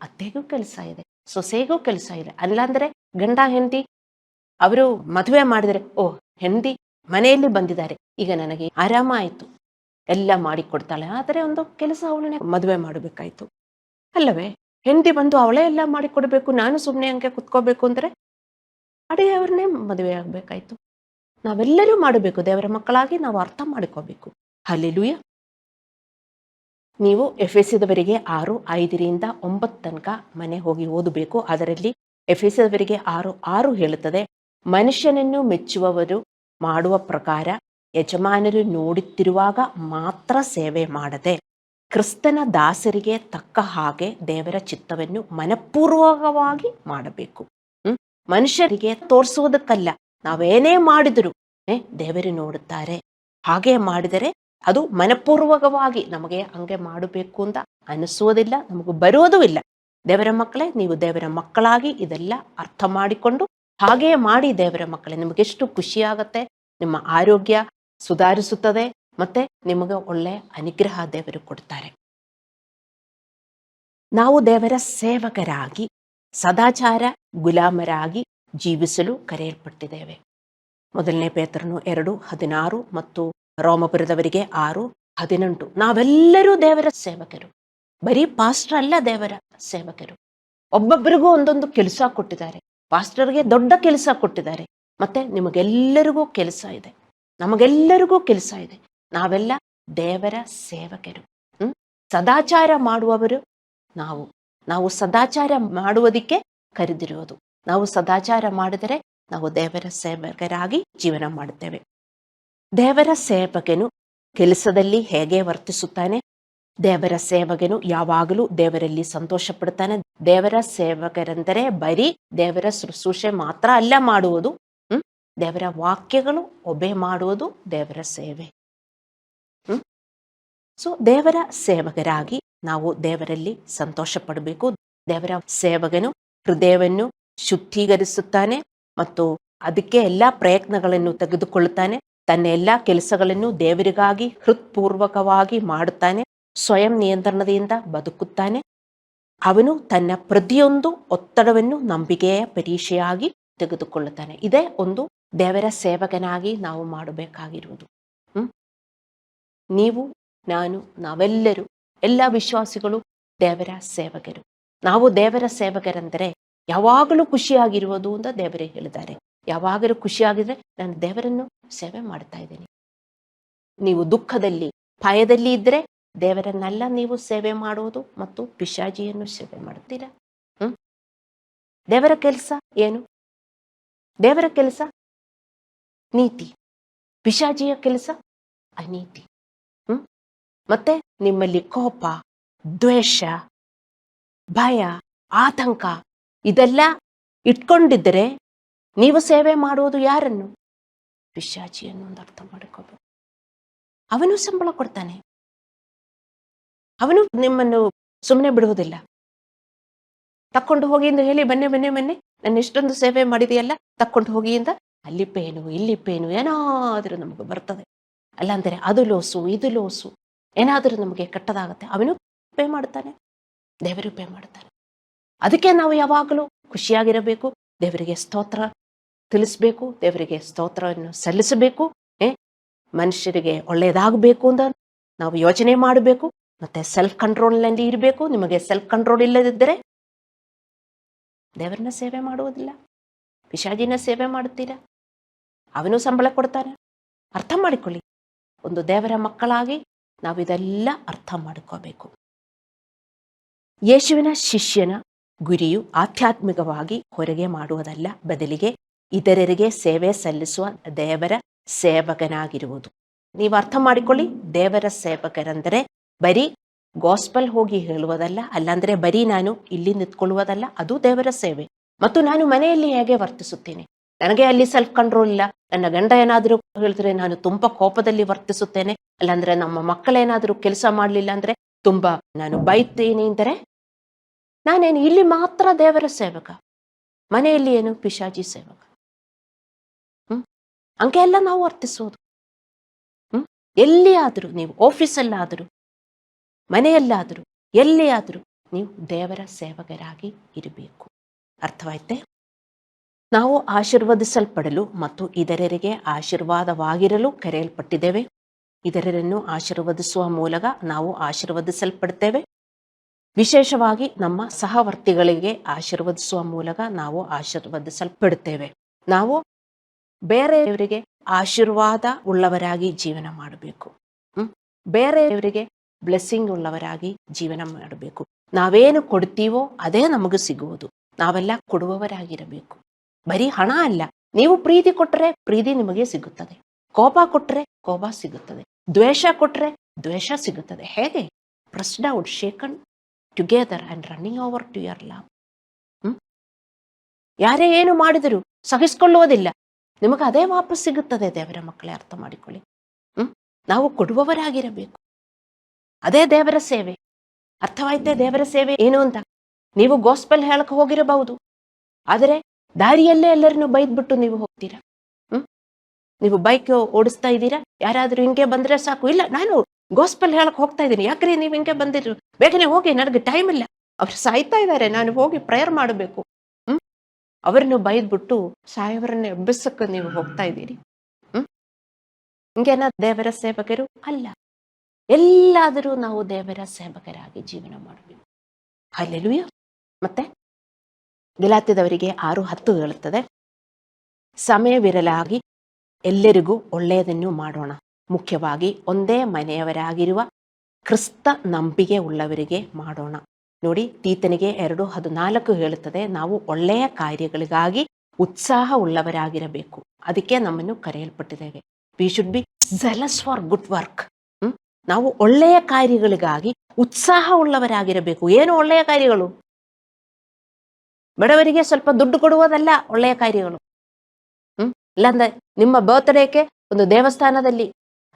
ಅತ್ತೆಗೂ ಕೆಲಸ ಇದೆ, ಸೊಸೆಗೂ ಕೆಲಸ ಇದೆ. ಅಲ್ಲಾಂದ್ರೆ ಗಂಡ ಹೆಂಡತಿ ಅವರು ಮದುವೆ ಮಾಡಿದರೆ, ಓ ಹೆಂಡತಿ ಮನೆಯಲ್ಲಿ ಬಂದಿದ್ದಾರೆ, ಈಗ ನನಗೆ ಆರಾಮ ಆಯ್ತು, ಎಲ್ಲ ಮಾಡಿಕೊಡ್ತಾಳೆ. ಆದರೆ ಒಂದು ಕೆಲಸ ಅವಳನ್ನೇ ಮದುವೆ ಮಾಡಬೇಕಾಯ್ತು ಅಲ್ಲವೇ? ಹೆಂಡತಿ ಬಂದು ಅವಳೇ ಎಲ್ಲ ಮಾಡಿಕೊಡ್ಬೇಕು, ನಾನು ಸುಮ್ಮನೆ ಹಂಗೆ ಕುತ್ಕೋಬೇಕು ಅಂದ್ರೆ ಅಡಿಗೆ ಅವ್ರನ್ನೇ ಮದುವೆ ಆಗ್ಬೇಕಾಯ್ತು. ನಾವೆಲ್ಲರೂ ಮಾಡಬೇಕು. ದೇವರ ಮಕ್ಕಳಾಗಿ ನಾವು ಅರ್ಥ ಮಾಡಿಕೋಬೇಕು. ಹಲ್ಲೆಲೂಯಾ. ನೀವು ಎಫೆಸದವರಿಗೆ 6:5-9 ತನಕ ಮನೆ ಹೋಗಿ ಓದಬೇಕು. ಅದರಲ್ಲಿ ಎಫೆಸದವರಿಗೆ 6:6 ಹೇಳುತ್ತದೆ, ಮನುಷ್ಯನನ್ನು ಮೆಚ್ಚುವವರು ಮಾಡುವ ಪ್ರಕಾರ ಯಜಮಾನರು ನೋಡುತ್ತಿರುವಾಗ ಮಾತ್ರ ಸೇವೆ ಮಾಡದೆ ಕ್ರಿಸ್ತನ ದಾಸರಿಗೆ ತಕ್ಕ ಹಾಗೆ ದೇವರ ಚಿತ್ತವನ್ನು ಮನಪೂರ್ವಕವಾಗಿ ಮಾಡಬೇಕು. ಮನುಷ್ಯರಿಗೆ ತೋರಿಸುವುದಕ್ಕಲ್ಲ, ನಾವೇನೇ ಮಾಡಿದ್ರು ದೇವರು ನೋಡುತ್ತಾರೆ. ಹಾಗೆ ಮಾಡಿದರೆ ಅದು ಮನಪೂರ್ವಕವಾಗಿ ನಮಗೆ ಹಂಗೆ ಮಾಡಬೇಕು ಅಂತ ಅನಿಸುವುದಿಲ್ಲ, ನಮಗೂ ಬರುವುದೂ ಇಲ್ಲ. ದೇವರ ಮಕ್ಕಳೇ, ನೀವು ದೇವರ ಮಕ್ಕಳಾಗಿ ಇದೆಲ್ಲ ಅರ್ಥ ಮಾಡಿಕೊಂಡು ಹಾಗೆ ಮಾಡಿ. ದೇವರ ಮಕ್ಕಳೇ, ನಿಮಗೆಷ್ಟು ಖುಷಿಯಾಗತ್ತೆ, ನಿಮ್ಮ ಆರೋಗ್ಯ ಸುಧಾರಿಸುತ್ತದೆ, ಮತ್ತೆ ನಿಮಗೆ ಒಳ್ಳೆಯ ಅನುಗ್ರಹ ದೇವರು ಕೊಡ್ತಾರೆ. ನಾವು ದೇವರ ಸೇವಕರಾಗಿ ಸದಾಚಾರ ಗುಲಾಮರಾಗಿ ಜೀವಿಸಲು ಕರೆಯಲ್ಪಟ್ಟಿದ್ದೇವೆ. 1 ಪೇತ್ರನು 2:16 ಮತ್ತು ರೋಮಪುರದವರಿಗೆ 6:18. ನಾವೆಲ್ಲರೂ ದೇವರ ಸೇವಕರು, ಬರೀ ಪಾಸ್ಟರ್ ಅಲ್ಲ, ದೇವರ ಸೇವಕರು. ಒಬ್ಬೊಬ್ಬರಿಗೂ ಒಂದೊಂದು ಕೆಲಸ ಕೊಟ್ಟಿದ್ದಾರೆ. ಪಾಸ್ಟರ್ಗೆ ದೊಡ್ಡ ಕೆಲಸ ಕೊಟ್ಟಿದ್ದಾರೆ, ಮತ್ತೆ ನಿಮಗೆಲ್ಲರಿಗೂ ಕೆಲಸ ಇದೆ, ನಮಗೆಲ್ಲರಿಗೂ ಕೆಲಸ ಇದೆ. ನಾವೆಲ್ಲ ದೇವರ ಸೇವಕರು. ಸದಾಚಾರ ಮಾಡುವವರು ನಾವು ಸದಾಚಾರ ಮಾಡುವುದಕ್ಕೆ ಕರೆದಿರುವುದು. ನಾವು ಸದಾಚಾರ ಮಾಡಿದರೆ ನಾವು ದೇವರ ಸೇವಕರಾಗಿ ಜೀವನ ಮಾಡುತ್ತೇವೆ. ದೇವರ ಸೇವಕನು ಕೆಲಸದಲ್ಲಿ ಹೇಗೆ ವರ್ತಿಸುತ್ತಾನೆ? ದೇವರ ಸೇವಕನು ಯಾವಾಗಲೂ ದೇವರಲ್ಲಿ ಸಂತೋಷ ಪಡ್ತಾನೆ. ದೇವರ ಸೇವಕರೆಂದರೆ ಬರೀ ದೇವರ ಶುಶ್ರೂಷೆ ಮಾತ್ರ ಅಲ್ಲ ಮಾಡುವುದು, ದೇವರ ವಾಕ್ಯಗಳು ಒಬೆ ಮಾಡುವುದು ದೇವರ ಸೇವೆ. ಸೊ ದೇವರ ಸೇವಕರಾಗಿ ನಾವು ದೇವರಲ್ಲಿ ಸಂತೋಷ ಪಡಬೇಕು. ದೇವರ ಸೇವಕನು ಹೃದಯವನ್ನು ಶುದ್ಧೀಕರಿಸುತ್ತಾನೆ ಮತ್ತು ಅದಕ್ಕೆ ಎಲ್ಲ ಪ್ರಯತ್ನಗಳನ್ನು ತೆಗೆದುಕೊಳ್ಳುತ್ತಾನೆ. ತನ್ನ ಎಲ್ಲ ಕೆಲಸಗಳನ್ನು ದೇವರಿಗಾಗಿ ಹೃತ್ಪೂರ್ವಕವಾಗಿ ಮಾಡುತ್ತಾನೆ. ಸ್ವಯಂ ನಿಯಂತ್ರಣದಿಂದ ಬದುಕುತ್ತಾನೆ. ಅವನು ತನ್ನ ಪ್ರತಿಯೊಂದು ಒತ್ತಡವನ್ನು ನಂಬಿಕೆಯ ಪರೀಕ್ಷೆಯಾಗಿ ತೆಗೆದುಕೊಳ್ಳುತ್ತಾನೆ. ಇದೇ ಒಂದು ದೇವರ ಸೇವಕನಾಗಿ ನಾವು ಮಾಡಬೇಕಾಗಿರುವುದು. ನೀವು, ನಾನು, ನಾವೆಲ್ಲರೂ, ಎಲ್ಲ ವಿಶ್ವಾಸಿಗಳು ದೇವರ ಸೇವಕರು. ನಾವು ದೇವರ ಸೇವಕರೆಂದರೆ ಯಾವಾಗಲೂ ಖುಷಿಯಾಗಿರುವುದು ಅಂತ ದೇವರೇ ಹೇಳಿದ್ದಾರೆ. ಯಾವಾಗಲೂ ಖುಷಿಯಾಗಿದ್ರೆ ನಾನು ದೇವರನ್ನು ಸೇವೆ ಮಾಡ್ತಾ ಇದ್ದೇನೆ. ನೀವು ದುಃಖದಲ್ಲಿ, ಭಯದಲ್ಲಿ ಇದ್ರೆ ದೇವರನ್ನೆಲ್ಲ ನೀವು ಸೇವೆ ಮಾಡುವುದು ಮತ್ತು ಪಿಶಾಚಿಯನ್ನು ಸೇವೆ ಮಾಡ್ತೀರಾ. ದೇವರ ಕೆಲಸ ಏನು? ದೇವರ ಕೆಲಸ ನೀತಿ, ಪಿಶಾಚಿಯ ಕೆಲಸ ಅನೀತಿ. ಮತ್ತೆ ನಿಮ್ಮಲ್ಲಿ ಕೋಪ, ದ್ವೇಷ, ಭಯ, ಆತಂಕ ಇದೆಲ್ಲ ಇಟ್ಕೊಂಡಿದ್ದರೆ ನೀವು ಸೇವೆ ಮಾಡುವುದು ಯಾರನ್ನು? ಪಿಶಾಚಿಯನ್ನು ಒಂದು ಅರ್ಥ ಮಾಡಿಕೋಬೇಕು. ಅವನು ಸಂಬಳ ಕೊಡ್ತಾನೆ. ಅವನು ನಿಮ್ಮನ್ನು ಸುಮ್ಮನೆ ಬಿಡುವುದಿಲ್ಲ. ತಕ್ಕೊಂಡು ಹೋಗಿ ಎಂದು ಹೇಳಿ ಬನ್ನಿ ಬನ್ನಿ ಬನ್ನಿ ನನ್ನ ಇಷ್ಟೊಂದು ಸೇವೆ ಮಾಡಿದೆಯಲ್ಲ ತಕ್ಕೊಂಡು ಹೋಗಿ ಇಂದ ಅಲ್ಲಿ ಪೇನು ಇಲ್ಲಿ ಪೇನು ಏನಾದರೂ ನಮಗೆ ಬರ್ತದೆ. ಅಲ್ಲಾಂದರೆ ಅದು ಲೋಸು ಇದು ಲೋಸು ಏನಾದರೂ ನಮಗೆ ಕೆಟ್ಟದಾಗತ್ತೆ. ಅವನು ಪೇ ಮಾಡ್ತಾನೆ, ದೇವರು ಪೇ ಮಾಡ್ತಾನೆ. ಅದಕ್ಕೆ ನಾವು ಯಾವಾಗಲೂ ಖುಷಿಯಾಗಿರಬೇಕು. ದೇವರಿಗೆ ಸ್ತೋತ್ರ ತಿಳಿಸ್ಬೇಕು, ದೇವರಿಗೆ ಸ್ತೋತ್ರವನ್ನು ಸಲ್ಲಿಸಬೇಕು. ಮನುಷ್ಯರಿಗೆ ಒಳ್ಳೆಯದಾಗಬೇಕು ಅಂತ ನಾವು ಯೋಚನೆ ಮಾಡಬೇಕು. ಮತ್ತೆ ಸೆಲ್ಫ್ ಕಂಟ್ರೋಲ್ನಲ್ಲಿ ಇರಬೇಕು. ನಿಮಗೆ ಸೆಲ್ಫ್ ಕಂಟ್ರೋಲ್ ಇಲ್ಲದಿದ್ದರೆ ದೇವರನ್ನ ಸೇವೆ ಮಾಡುವುದಿಲ್ಲ, ಪಿಶಾಚಿನ ಸೇವೆ ಮಾಡುತ್ತೀರಾ. ಅವನು ಸಂಬಳ ಕೊಡ್ತಾನೆ. ಅರ್ಥ ಮಾಡಿಕೊಳ್ಳಿ. ಒಂದು ದೇವರ ಮಕ್ಕಳಾಗಿ ನಾವು ಇದೆಲ್ಲ ಅರ್ಥ ಮಾಡಿಕೋಬೇಕು. ಯೇಸುವಿನ ಶಿಷ್ಯನ ಗುರಿಯು ಆಧ್ಯಾತ್ಮಿಕವಾಗಿ ಹೊರಗೆ ಮಾಡುವುದಲ್ಲ, ಬದಲಿಗೆ ಇತರರಿಗೆ ಸೇವೆ ಸಲ್ಲಿಸುವ ದೇವರ ಸೇವಕನಾಗಿರುವುದು. ನೀವು ಅರ್ಥ ಮಾಡಿಕೊಳ್ಳಿ. ದೇವರ ಸೇವಕರೆಂದರೆ ಬರೀ ಗಾಸ್ಪಲ್ ಹೋಗಿ ಹೇಳುವುದಲ್ಲ, ಅಲ್ಲಾಂದ್ರೆ ಬರೀ ನಾನು ಇಲ್ಲಿ ನಿಂತ್ಕೊಳ್ಳುವುದಲ್ಲ, ಅದು ದೇವರ ಸೇವೆ. ಮತ್ತು ನಾನು ಮನೆಯಲ್ಲಿ ಹೇಗೆ ವರ್ತಿಸುತ್ತೇನೆ, ನನಗೆ ಅಲ್ಲಿ ಸೆಲ್ಫ್ ಕಂಟ್ರೋಲ್ ಇಲ್ಲ. ನನ್ನ ಗಂಡ ಏನಾದರೂ ಹೇಳಿದ್ರೆ ನಾನು ತುಂಬಾ ಕೋಪದಲ್ಲಿ ವರ್ತಿಸುತ್ತೇನೆ. ಅಲ್ಲಾಂದ್ರೆ ನಮ್ಮ ಮಕ್ಕಳೇನಾದರೂ ಕೆಲಸ ಮಾಡಲಿಲ್ಲ ಅಂದ್ರೆ ತುಂಬಾ ನಾನು ಬೈತೀನಿ ಅಂದರೆ ನಾನೇನು ಇಲ್ಲಿ ಮಾತ್ರ ದೇವರ ಸೇವಕ, ಮನೆಯಲ್ಲಿ ಏನು ಪಿಶಾಚಿ ಸೇವಕ. ಹಂಗೆ ಎಲ್ಲ ನಾವು ವರ್ತಿಸೋದು. ಎಲ್ಲಿ ಆದರೂ ನೀವು, ಆಫೀಸಲ್ಲಾದರೂ, ಮನೆಯಲ್ಲಾದರೂ, ಎಲ್ಲಿ ಆದರೂ ನೀವು ದೇವರ ಸೇವಕರಾಗಿ ಇರಬೇಕು. ಅರ್ಥವಾಯ್ತೆ? ನಾವು ಆಶೀರ್ವದಿಸಲ್ಪಡಲು ಮತ್ತು ಇತರರಿಗೆ ಆಶೀರ್ವಾದವಾಗಿರಲು ಕರೆಯಲ್ಪಟ್ಟಿದ್ದೇವೆ. ಇತರರನ್ನು ಆಶೀರ್ವದಿಸುವ ಮೂಲಕ ನಾವು ಆಶೀರ್ವದಿಸಲ್ಪಡ್ತೇವೆ. ವಿಶೇಷವಾಗಿ ನಮ್ಮ ಸಹವರ್ತಿಗಳಿಗೆ ಆಶೀರ್ವದಿಸುವ ಮೂಲಕ ನಾವು ಆಶೀರ್ವದಿಸಲ್ಪಡುತ್ತೇವೆ. ನಾವು ಬೇರೆಯವರಿಗೆ ಆಶೀರ್ವಾದ ಉಳ್ಳವರಾಗಿ ಜೀವನ ಮಾಡಬೇಕು. ಬೇರೆಯವರಿಗೆ ಬ್ಲೆಸ್ಸಿಂಗ್ ಉಳ್ಳವರಾಗಿ ಜೀವನ ಮಾಡಬೇಕು. ನಾವೇನು ಕೊಡ್ತೀವೋ ಅದೇ ನಮಗೆ ಸಿಗುವುದು. ನಾವೆಲ್ಲ ಕೊಡುವವರಾಗಿರಬೇಕು. ಬರೀ ಹಣ ಅಲ್ಲ. ನೀವು ಪ್ರೀತಿ ಕೊಟ್ಟರೆ ಪ್ರೀತಿ ನಿಮಗೆ ಸಿಗುತ್ತದೆ, ಕೋಪ ಕೊಟ್ಟರೆ ಕೋಪ ಸಿಗುತ್ತದೆ, ದ್ವೇಷ ಕೊಟ್ಟರೆ ದ್ವೇಷ ಸಿಗುತ್ತದೆ. ಹೇಗೆ? Pressed out, shaken together and running over to your love. ಯಾರೇ ಏನು ಮಾಡಿದರೂ ಸಹಿಸಿಕೊಳ್ಳುವುದಿಲ್ಲ, ನಿಮಗೆ ಅದೇ ವಾಪಸ್ ಸಿಗುತ್ತದೆ. ದೇವರ ಮಕ್ಕಳೇ, ಅರ್ಥ ಮಾಡಿಕೊಳ್ಳಿ. ನಾವು ಕೊಡುವವರಾಗಿರಬೇಕು. ಅದೇ ದೇವರ ಸೇವೆ. ಅರ್ಥವಾಯ್ತೆ? ದೇವರ ಸೇವೆ ಏನು ಅಂತ. ನೀವು ಗಾಸ್ಪೆಲ್ ಹೇಳಕ್ಕೆ ಹೋಗಿರಬಹುದು, ಆದರೆ ದಾರಿಯಲ್ಲೇ ಎಲ್ಲರನ್ನು ಬೈದ್ಬಿಟ್ಟು ನೀವು ಹೋಗ್ತೀರಾ. ನೀವು ಬೈಕ್ ಓಡಿಸ್ತಾ ಇದ್ದೀರಾ, ಯಾರಾದ್ರೂ ಹಿಂಗೆ ಬಂದ್ರೆ ಸಾಕು, ಇಲ್ಲ ನಾನು ಗಾಸ್ಪೆಲ್ ಹೇಳಕ್ ಹೋಗ್ತಾ ಇದ್ದೀನಿ, ಯಾಕ್ರಿ ನೀವು ಹಿಂಗೆ ಬಂದಿದ್ರು, ಬೇಗನೆ ಹೋಗಿ, ನನಗೆ ಟೈಮ್ ಇಲ್ಲ, ಅವ್ರು ಸಾಯ್ತಾ ಇದ್ದಾರೆ, ನಾನು ಹೋಗಿ ಪ್ರೇಯರ್ ಮಾಡಬೇಕು. ಅವರನ್ನು ಬೈದ್ಬಿಟ್ಟು ಸಾಯವರನ್ನ ಎಬ್ಬಿಸಕ್ಕೆ ನೀವು ಹೋಗ್ತಾ ಇದ್ದೀರಿ. ಹಿಂಗೇನ ದೇವರ ಸೇವಕರು ಅಲ್ಲ. ಎಲ್ಲಾದರೂ ನಾವು ದೇವರ ಸೇವಕರಾಗಿ ಜೀವನ ಮಾಡಬೇಕು. ಹಲ್ಲೆಲೂಯಾ. ಮತ್ತೆ ಗಲಾತ್ಯದವರಿಗೆ 6:10 ಹೇಳುತ್ತದೆ, ಸಮಯವಿರಲಾಗಿ ಎಲ್ಲರಿಗೂ ಒಳ್ಳೆಯದನ್ನು ಮಾಡೋಣ, ಮುಖ್ಯವಾಗಿ ಒಂದೇ ಮನೆಯವರಾಗಿರುವ ಕ್ರಿಸ್ತ ನಂಬಿಕೆ ಉಳ್ಳವರಿಗೆ ಮಾಡೋಣ. ನೋಡಿ, ತೀತನಿಗೆ 2:14 ಹೇಳುತ್ತದೆ, ನಾವು ಒಳ್ಳೆಯ ಕಾರ್ಯಗಳಿಗಾಗಿ ಉತ್ಸಾಹ ಉಳ್ಳವರಾಗಿರಬೇಕು. ಅದಕ್ಕೆ ನಮ್ಮನ್ನು ಕರೆಯಲ್ಪಟ್ಟಿದ್ದೇವೆ. We should be zealous for good work. ನಾವು ಒಳ್ಳೆಯ ಕಾರ್ಯಗಳಿಗಾಗಿ ಉತ್ಸಾಹ ಉಳ್ಳವರಾಗಿರಬೇಕು. ಏನು ಒಳ್ಳೆಯ ಕಾರ್ಯಗಳು? ಬಡವರಿಗೆ ಸ್ವಲ್ಪ ದುಡ್ಡು ಕೊಡುವುದಲ್ಲ ಒಳ್ಳೆಯ ಕಾರ್ಯಗಳು. ಇಲ್ಲಾಂದ್ರೆ ನಿಮ್ಮ ಬರ್ತ್ಡೇಗೆ ಒಂದು ದೇವಸ್ಥಾನದಲ್ಲಿ,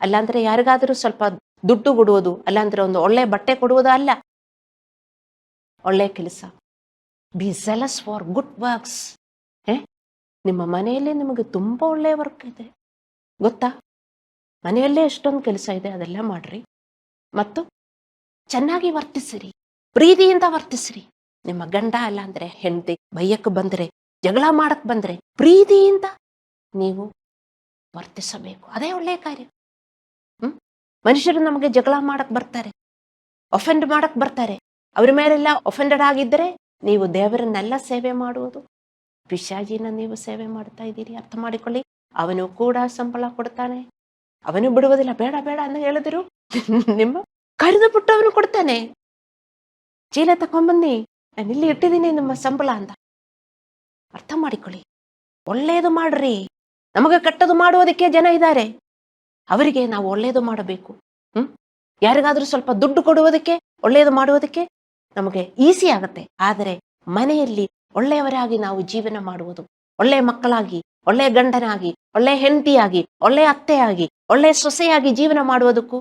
ಅಲ್ಲಾಂದ್ರೆ ಯಾರಿಗಾದರೂ ಸ್ವಲ್ಪ ದುಡ್ಡು ಕೊಡುವುದು, ಅಲ್ಲಾಂದ್ರೆ ಒಂದು ಒಳ್ಳೆ ಬಟ್ಟೆ ಕೊಡುವುದು ಅಲ್ಲ ಒಳ್ಳೆಯ ಕೆಲಸ. B jealous for good works. ನಿಮ್ಮ ಮನೆಯಲ್ಲಿ ನಿಮಗೆ ತುಂಬಾ ಒಳ್ಳೆಯ ವರ್ಕ್ ಇದೆ ಗೊತ್ತಾ? ಮನೆಯಲ್ಲೇ ಎಷ್ಟೊಂದು ಕೆಲಸ ಇದೆ, ಅದೆಲ್ಲ ಮಾಡ್ರಿ. ಮತ್ತು ಚೆನ್ನಾಗಿ ವರ್ತಿಸಿರಿ, ಪ್ರೀತಿಯಿಂದ ವರ್ತಿಸಿರಿ. ನಿಮ್ಮ ಗಂಡ ಅಲ್ಲ ಅಂದ್ರೆ ಹೆಂಡತಿ ಬೈಯಕ್ಕೆ ಬಂದ್ರೆ, ಜಗಳ ಮಾಡಕ್ ಬಂದ್ರೆ ಪ್ರೀತಿಯಿಂದ ನೀವು ವರ್ತಿಸಬೇಕು. ಅದೇ ಒಳ್ಳೆಯ ಕಾರ್ಯ. ಮನುಷ್ಯರು ನಮಗೆ ಜಗಳ ಮಾಡಕ್ ಬರ್ತಾರೆ, ಒಫೆಂಡ್ ಮಾಡಕ್ ಬರ್ತಾರೆ. ಅವ್ರ ಮೇಲೆಲ್ಲ ಒಫೆಂಡೆಡ್ ಆಗಿದ್ದರೆ ನೀವು ದೇವರನ್ನೆಲ್ಲ ಸೇವೆ ಮಾಡುವುದು ಪಿಶಾಚಿನ ನೀವು ಸೇವೆ ಮಾಡ್ತಾ ಇದ್ದೀರಿ. ಅರ್ಥ ಮಾಡಿಕೊಳ್ಳಿ. ಅವನು ಕೂಡ ಸಂಬಳ ಕೊಡ್ತಾನೆ, ಅವನು ಬಿಡುವುದಿಲ್ಲ. ಬೇಡ ಬೇಡ ಅಂತ ಹೇಳಿದ್ರು ನಿಮ್ಮ ಕರೆದು ಬಿಟ್ಟು ಅವನು ಕೊಡ್ತಾನೆ. ಚೀಲ ತಕೊಂಡ್ಬನ್ನಿ, ನಾನು ಇಲ್ಲಿ ಇಟ್ಟಿದ್ದೀನಿ ನಿಮ್ಮ ಸಂಬಳ ಅಂತ. ಅರ್ಥ ಮಾಡಿಕೊಳ್ಳಿ. ಒಳ್ಳೆಯದು ಮಾಡ್ರಿ. ನಮಗೆ ಕೆಟ್ಟದು ಮಾಡುವುದಕ್ಕೆ ಜನ ಇದ್ದಾರೆ, ಅವರಿಗೆ ನಾವು ಒಳ್ಳೆಯದು ಮಾಡಬೇಕು. ಯಾರಿಗಾದ್ರೂ ಸ್ವಲ್ಪ ದುಡ್ಡು ಕೊಡುವುದಕ್ಕೆ, ಒಳ್ಳೆಯದು ಮಾಡುವುದಕ್ಕೆ ನಮಗೆ ಈಸಿ ಆಗತ್ತೆ. ಆದರೆ ಮನೆಯಲ್ಲಿ ಒಳ್ಳೆಯವರಾಗಿ ನಾವು ಜೀವನ ಮಾಡುವುದು, ಒಳ್ಳೆಯ ಮಕ್ಕಳಾಗಿ, ಒಳ್ಳೆಯ ಗಂಡನಾಗಿ, ಒಳ್ಳೆಯ ಹೆಂಡತಿಯಾಗಿ, ಒಳ್ಳೆಯ ಅತ್ತೆಯಾಗಿ, ಒಳ್ಳೆಯ ಸೊಸೆಯಾಗಿ ಜೀವನ ಮಾಡುವುದಕ್ಕೂ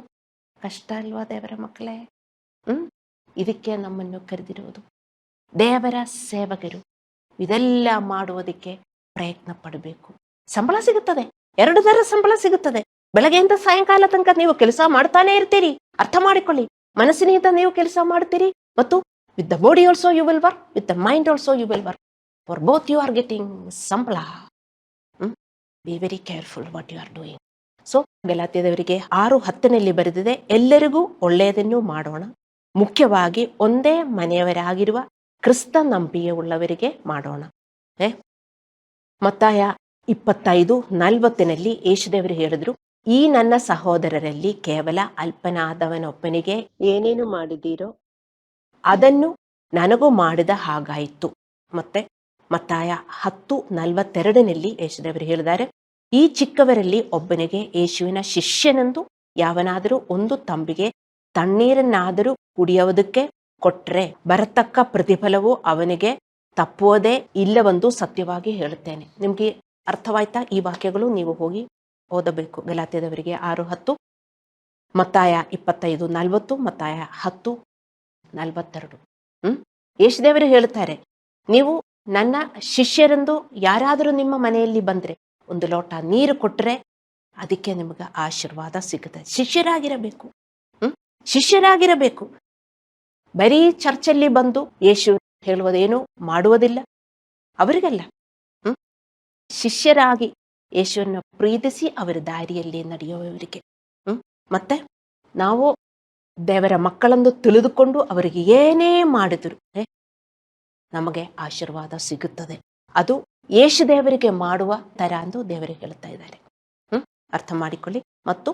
ಕಷ್ಟ ಅಲ್ವಾ ದೇವರ ಮಕ್ಕಳೇ? ಇದಕ್ಕೆ ನಮ್ಮನ್ನು ಕರೆದಿರುವುದು. ದೇವರ ಸೇವಕರು ಇದೆಲ್ಲ ಮಾಡುವುದಕ್ಕೆ ಪ್ರಯತ್ನ ಪಡಬೇಕು. ಸಂಬಳ ಸಿಗುತ್ತದೆ, 2 ತರ ಸಂಬಳ ಸಿಗುತ್ತದೆ. ಬೆಳಗ್ಗೆಯಿಂದ ಸಾಯಂಕಾಲ ತನಕ ನೀವು ಕೆಲಸ ಮಾಡ್ತಾನೆ ಇರ್ತೀರಿ. ಅರ್ಥ ಮಾಡಿಕೊಳ್ಳಿ. ಮನಸ್ಸಿನಿಂದ ನೀವು ಕೆಲಸ ಮಾಡ್ತೀರಿ, ಮತ್ತು with the body also you will work, with the mind also you will work. For both you are getting ಸಂಬಳ. Be very careful what you are doing. So ಗಲಾತ್ಯದವರಿಗೆ 6:10 ಬರೆದಿದೆ, ಎಲ್ಲರಿಗೂ ಒಳ್ಳೆಯದನ್ನು ಮಾಡೋಣ, ಮುಖ್ಯವಾಗಿ ಒಂದೇ ಮನೆಯವರಾಗಿರುವ ಕ್ರಿಸ್ತ ನಂಬಿಕೆಯುಳ್ಳವರಿಗೆ ಮಾಡೋಣ. ಮತ್ತಾಯ 25:40 ಯೇಸುದೇವರು ಹೇಳಿದ್ರು, ಈ ನನ್ನ ಸಹೋದರರಲ್ಲಿ ಕೇವಲ ಅಲ್ಪನಾದವನೊಬ್ಬನಿಗೆ ಏನೇನು ಮಾಡಿದೀರೋ ಅದನ್ನು ನನಗೂ ಮಾಡಿದ ಹಾಗಾಯಿತು. ಮತ್ತೆ ಮತ್ತಾಯ 10:42 ಯೇಸುದೇವರು ಹೇಳಿದ್ದಾರೆ, ಈ ಚಿಕ್ಕವರಲ್ಲಿ ಒಬ್ಬನಿಗೆ ಯೇಸುವಿನ ಶಿಷ್ಯನೆಂದು ಯಾವನಾದರೂ ಒಂದು ತಂಬಿಗೆ ತಣ್ಣೀರನ್ನಾದರೂ ಕುಡಿಯುವುದಕ್ಕೆ ಕೊಟ್ರೆ ಬರತಕ್ಕ ಪ್ರತಿಫಲವು ಅವನಿಗೆ ತಪ್ಪುವುದೇ ಇಲ್ಲವೆಂದು ಸತ್ಯವಾಗಿ ಹೇಳುತ್ತೇನೆ. ನಿಮ್ಗೆ ಅರ್ಥವಾಯ್ತಾ? ಈ ವಾಕ್ಯಗಳು ನೀವು ಹೋಗಿ ಓದಬೇಕು. ಗಲಾತ್ಯದವರಿಗೆ 6:10, ಮತ್ತಾಯ 25:40, ಮತ್ತಾಯ 10:42. ಯೇಸುದೇವರು ಹೇಳುತ್ತಾರೆ, ನೀವು ನನ್ನ ಶಿಷ್ಯರೆಂದು ಯಾರಾದರೂ ನಿಮ್ಮ ಮನೆಯಲ್ಲಿ ಬಂದ್ರೆ ಒಂದು ಲೋಟ ನೀರು ಕೊಟ್ರೆ ಅದಕ್ಕೆ ನಿಮಗೆ ಆಶೀರ್ವಾದ ಸಿಗುತ್ತೆ. ಶಿಷ್ಯರಾಗಿರಬೇಕು. ಶಿಷ್ಯರಾಗಿರಬೇಕು. ಬರೀ ಚರ್ಚಲ್ಲಿ ಬಂದು ಯೇಸು ಹೇಳುವುದೇನು ಮಾಡುವುದಿಲ್ಲ ಅವರಿಗೆಲ್ಲ. ಶಿಷ್ಯರಾಗಿ ಯೇಸುವನ್ನು ಪ್ರೀತಿಸಿ ಅವರ ದಾರಿಯಲ್ಲಿ ನಡೆಯುವವರಿಗೆ. ಮತ್ತೆ ನಾವು ದೇವರ ಮಕ್ಕಳೆಂದು ತಿಳಿದುಕೊಂಡು ಅವರಿಗೆ ಏನೇ ಮಾಡಿದ್ರು ನಮಗೆ ಆಶೀರ್ವಾದ ಸಿಗುತ್ತದೆ. ಅದು ಯೇಸು ದೇವರಿಗೆ ಮಾಡುವ ತರ ಎಂದು ದೇವರಿಗೆ ಹೇಳ್ತಾ ಇದ್ದಾರೆ. ಅರ್ಥ ಮಾಡಿಕೊಳ್ಳಿ. ಮತ್ತು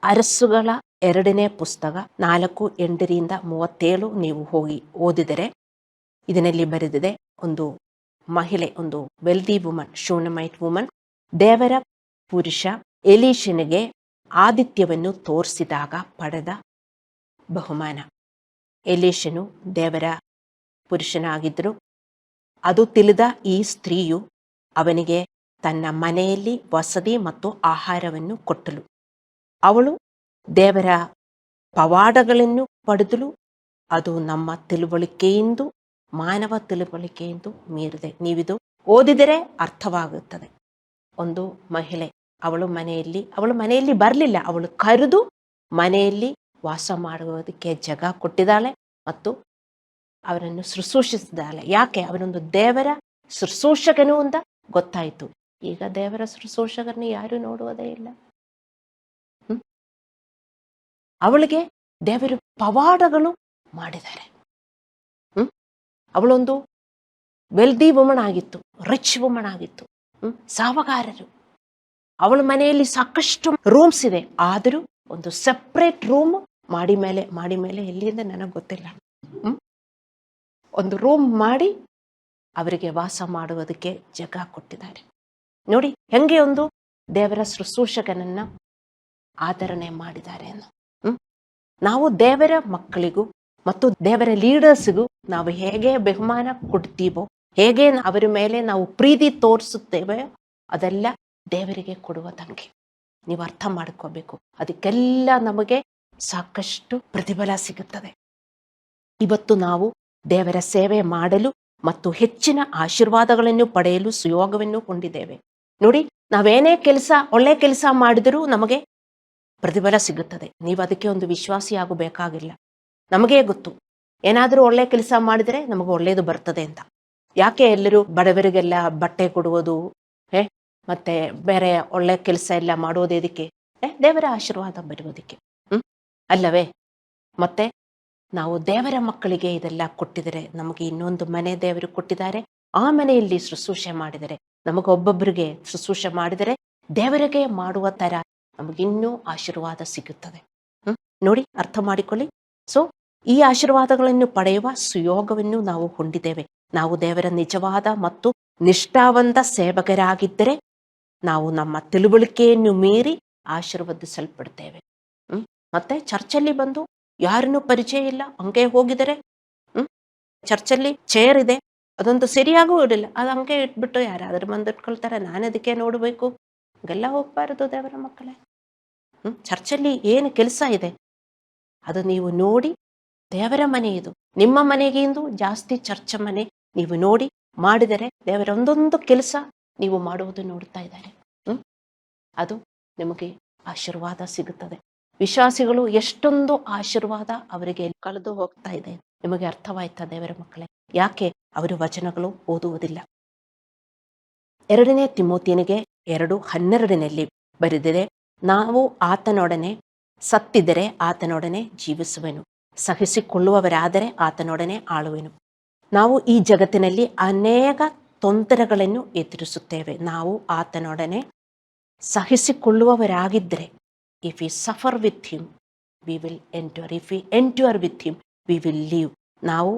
ಅರಸುಗಳ 2ನೇ ಪುಸ್ತಕ 4:8-37 ನೀವು ಹೋಗಿ ಓದಿದರೆ ಇದರಲ್ಲಿ ಬರೆದಿದೆ, ಒಂದು ಮಹಿಳೆ, ಒಂದು ವೆಲ್ದಿ ವುಮನ್, ಶೂನಮೈಟ್ ವುಮನ್, ದೇವರ ಪುರುಷ ಎಲೀಷನಿಗೆ ಆದಿತ್ಯವನ್ನು ತೋರಿಸಿದಾಗ ಪಡೆದ ಬಹುಮಾನ. ಎಲೀಷನು ದೇವರ ಪುರುಷನಾಗಿದ್ದರು. ಅದು ತಿಳಿದ ಈ ಸ್ತ್ರೀಯು ಅವನಿಗೆ ತನ್ನ ಮನೆಯಲ್ಲಿ ವಸತಿ ಮತ್ತು ಆಹಾರವನ್ನು ಕೊಟ್ಟಳು. ಅವಳು ದೇವರ ಪವಾಡಗಳನ್ನು ಪಡೆದಳು. ಅದು ನಮ್ಮ ತಿಳುವಳಿಕೆಯಿಂದ, ಮಾನವ ತಿಳುವಳಿಕೆಯಿಂದ ಮೀರಿದೆ. ನೀವಿದು ಓದಿದರೆ ಅರ್ಥವಾಗುತ್ತದೆ. ಒಂದು ಮಹಿಳೆ, ಅವಳು ಮನೆಯಲ್ಲಿ ಬರಲಿಲ್ಲ, ಅವಳು ಕರೆದು ಮನೆಯಲ್ಲಿ ವಾಸ ಮಾಡುವುದಕ್ಕೆ ಜಾಗ ಕೊಟ್ಟಿದ್ದಾಳೆ ಮತ್ತು ಅವರನ್ನು ಶುಶ್ರೂಷಿಸಿದ್ದಾಳೆ. ಯಾಕೆ? ಅವನೊಂದು ದೇವರ ಶುಶ್ರೂಷಕನು ಅಂತ ಗೊತ್ತಾಯಿತು. ಈಗ ದೇವರ ಶುಶ್ರೂಷಕರನ್ನು ಯಾರು ನೋಡುವುದೇ ಇಲ್ಲ. ಅವಳಿಗೆ ದೇವರು ಪವಾಡಗಳು ಮಾಡಿದ್ದಾರೆ. ಅವಳೊಂದು ವೆಲ್ದಿ ವುಮನ್ ಆಗಿತ್ತು, ರಿಚ್ ವುಮನ್ ಆಗಿತ್ತು, ಸಾವಗಾರರು. ಅವಳ ಮನೆಯಲ್ಲಿ ಸಾಕಷ್ಟು ರೂಮ್ಸ್ ಇದೆ, ಆದರೂ ಒಂದು ಸೆಪ್ರೇಟ್ ರೂಮ್ ಮಾಡಿ ಮೇಲೆ ಎಲ್ಲಿಂದ ನನಗೆ ಗೊತ್ತಿಲ್ಲ, ಒಂದು ರೂಮ್ ಮಾಡಿ ಅವರಿಗೆ ವಾಸ ಮಾಡುವುದಕ್ಕೆ ಜಾಗ ಕೊಟ್ಟಿದ್ದಾರೆ. ನೋಡಿ ಹೆಂಗೆ ಒಂದು ದೇವರ ಶುಶ್ರೂಷಕನನ್ನ ಆದರಣೆ ಮಾಡಿದ್ದಾರೆ ಹ್ಮ್ ನಾವು ದೇವರ ಮಕ್ಕಳಿಗೂ ಮತ್ತು ದೇವರ ಲೀಡರ್ಸ್ಗೂ ನಾವು ಹೇಗೆ ಬಹುಮಾನ ಕೊಡ್ತೀವೋ, ಹೇಗೆ ಅವರ ಮೇಲೆ ನಾವು ಪ್ರೀತಿ ತೋರಿಸುತ್ತೇವೆ, ಅದೆಲ್ಲ ದೇವರಿಗೆ ಕೊಡುವ ತಂಗಿ. ನೀವು ಅರ್ಥ ಮಾಡ್ಕೋಬೇಕು. ಅದಕ್ಕೆಲ್ಲ ನಮಗೆ ಸಾಕಷ್ಟು ಪ್ರತಿಫಲ ಸಿಗುತ್ತದೆ. ಇವತ್ತು ನಾವು ದೇವರ ಸೇವೆ ಮಾಡಲು ಮತ್ತು ಹೆಚ್ಚಿನ ಆಶೀರ್ವಾದಗಳನ್ನು ಪಡೆಯಲು ಸುಯೋಗವನ್ನು ಹೊಂದಿದ್ದೇವೆ. ನೋಡಿ, ನಾವೇನೇ ಕೆಲಸ, ಒಳ್ಳೆ ಕೆಲಸ ಮಾಡಿದರೂ ನಮಗೆ ಪ್ರತಿಫಲ ಸಿಗುತ್ತದೆ. ನೀವು ಅದಕ್ಕೆ ಒಂದು ವಿಶ್ವಾಸಿಯಾಗಬೇಕಾಗಿಲ್ಲ. ನಮಗೇ ಗೊತ್ತು, ಏನಾದರೂ ಒಳ್ಳೆ ಕೆಲಸ ಮಾಡಿದರೆ ನಮಗೆ ಒಳ್ಳೆಯದು ಬರ್ತದೆ ಅಂತ. ಯಾಕೆ ಎಲ್ಲರೂ ಬಡವರಿಗೆಲ್ಲ ಬಟ್ಟೆ ಕೊಡುವುದು, ಮತ್ತೆ ಬೇರೆ ಒಳ್ಳೆ ಕೆಲಸ ಎಲ್ಲ ಮಾಡೋದು ಇದಕ್ಕೆ? ದೇವರ ಆಶೀರ್ವಾದ ಬರುವುದಕ್ಕೆ, ಅಲ್ಲವೇ? ಮತ್ತೆ ನಾವು ದೇವರ ಮಕ್ಕಳಿಗೆ ಇದೆಲ್ಲ ಕೊಟ್ಟಿದರೆ, ನಮಗೆ ಇನ್ನೊಂದು ಮನೆ ದೇವರು ಕೊಟ್ಟಿದ್ದಾರೆ. ಆ ಮನೆಯಲ್ಲಿ ಶುಶ್ರೂಷೆ ಮಾಡಿದರೆ, ನಮಗೊಬ್ಬೊಬ್ಬರಿಗೆ ಶುಶ್ರೂಷೆ ಮಾಡಿದರೆ ದೇವರಿಗೆ ಮಾಡುವ ತರ ನಮಗಿನ್ನೂ ಆಶೀರ್ವಾದ ಸಿಗುತ್ತದೆ. ನೋಡಿ, ಅರ್ಥ ಮಾಡಿಕೊಳ್ಳಿ. ಸೊ ಈ ಆಶೀರ್ವಾದಗಳನ್ನು ಪಡೆಯುವ ಸುಯೋಗವನ್ನು ನಾವು ಹೊಂದಿದ್ದೇವೆ. ನಾವು ದೇವರ ನಿಜವಾದ ಮತ್ತು ನಿಷ್ಠಾವಂತ ಸೇವಕರಾಗಿದ್ದರೆ ನಾವು ನಮ್ಮ ತಿಳುವಳಿಕೆಯನ್ನು ಮೀರಿ ಆಶೀರ್ವದಿಸಲ್ಪಡ್ತೇವೆ. ಮತ್ತೆ ಚರ್ಚಲ್ಲಿ ಬಂದು ಯಾರನ್ನೂ ಪರಿಚಯ ಇಲ್ಲ, ಹಂಗೆ ಹೋಗಿದರೆ, ಚರ್ಚಲ್ಲಿ ಚೇರ್ ಇದೆ, ಅದೊಂದು ಸರಿಯಾಗೂ ಇರಲಿಲ್ಲ, ಅದು ಹಂಗೆ ಇಟ್ಬಿಟ್ಟು ಯಾರಾದ್ರೂ ಬಂದಿಟ್ಕೊಳ್ತಾರೆ, ನಾನು ಅದಕ್ಕೆ ನೋಡಬೇಕು, ಹಂಗೆಲ್ಲ ಹೋಗ್ಬಾರದು ದೇವರ ಮಕ್ಕಳೇ. ಚರ್ಚಲ್ಲಿ ಏನು ಕೆಲಸ ಇದೆ ಅದು ನೀವು ನೋಡಿ. ದೇವರ ಮನೆ ಇದು, ನಿಮ್ಮ ಮನೆಗಿಂದು ಜಾಸ್ತಿ ಚರ್ಚ್ ಮನೆ ನೀವು ನೋಡಿ ಮಾಡಿದರೆ ದೇವರ ಒಂದೊಂದು ಕೆಲಸ ನೀವು ಮಾಡುವುದು ನೋಡ್ತಾ ಇದ್ದಾರೆ. ಅದು ನಿಮಗೆ ಆಶೀರ್ವಾದ ಸಿಗುತ್ತದೆ. ವಿಶ್ವಾಸಿಗಳು ಎಷ್ಟೊಂದು ಆಶೀರ್ವಾದ ಅವರಿಗೆ ಕಳೆದು ಹೋಗ್ತಾ ಇದೆ. ನಿಮಗೆ ಅರ್ಥವಾಯ್ತಾ ದೇವರ ಮಕ್ಕಳೇ? ಯಾಕೆ ಅವರು ವಚನಗಳು ಓದುವುದಿಲ್ಲ? 2 ತಿಮೋಥಿಯನಿಗೆ 2:12 ಬರೆದಿದೆ, ನಾವು ಆತನೊಡನೆ ಸತ್ತಿದರೆ ಆತನೊಡನೆ ಜೀವಿಸುವೆನು, ಸಹಿಸಿಕೊಳ್ಳುವವರಾದರೆ ಆತನೊಡನೆ ಆಳುವೆನು. ನಾವು ಈ ಜಗತ್ತಿನಲ್ಲಿ ಅನೇಕ ತೊಂದರೆಗಳನ್ನು ಎದುರಿಸುತ್ತೇವೆ. ನಾವು ಆತನೊಡನೆ ಸಹಿಸಿಕೊಳ್ಳುವವರಾಗಿದ್ದರೆ, if we suffer with him we will endure, if we endure with him we will live. ನಾವು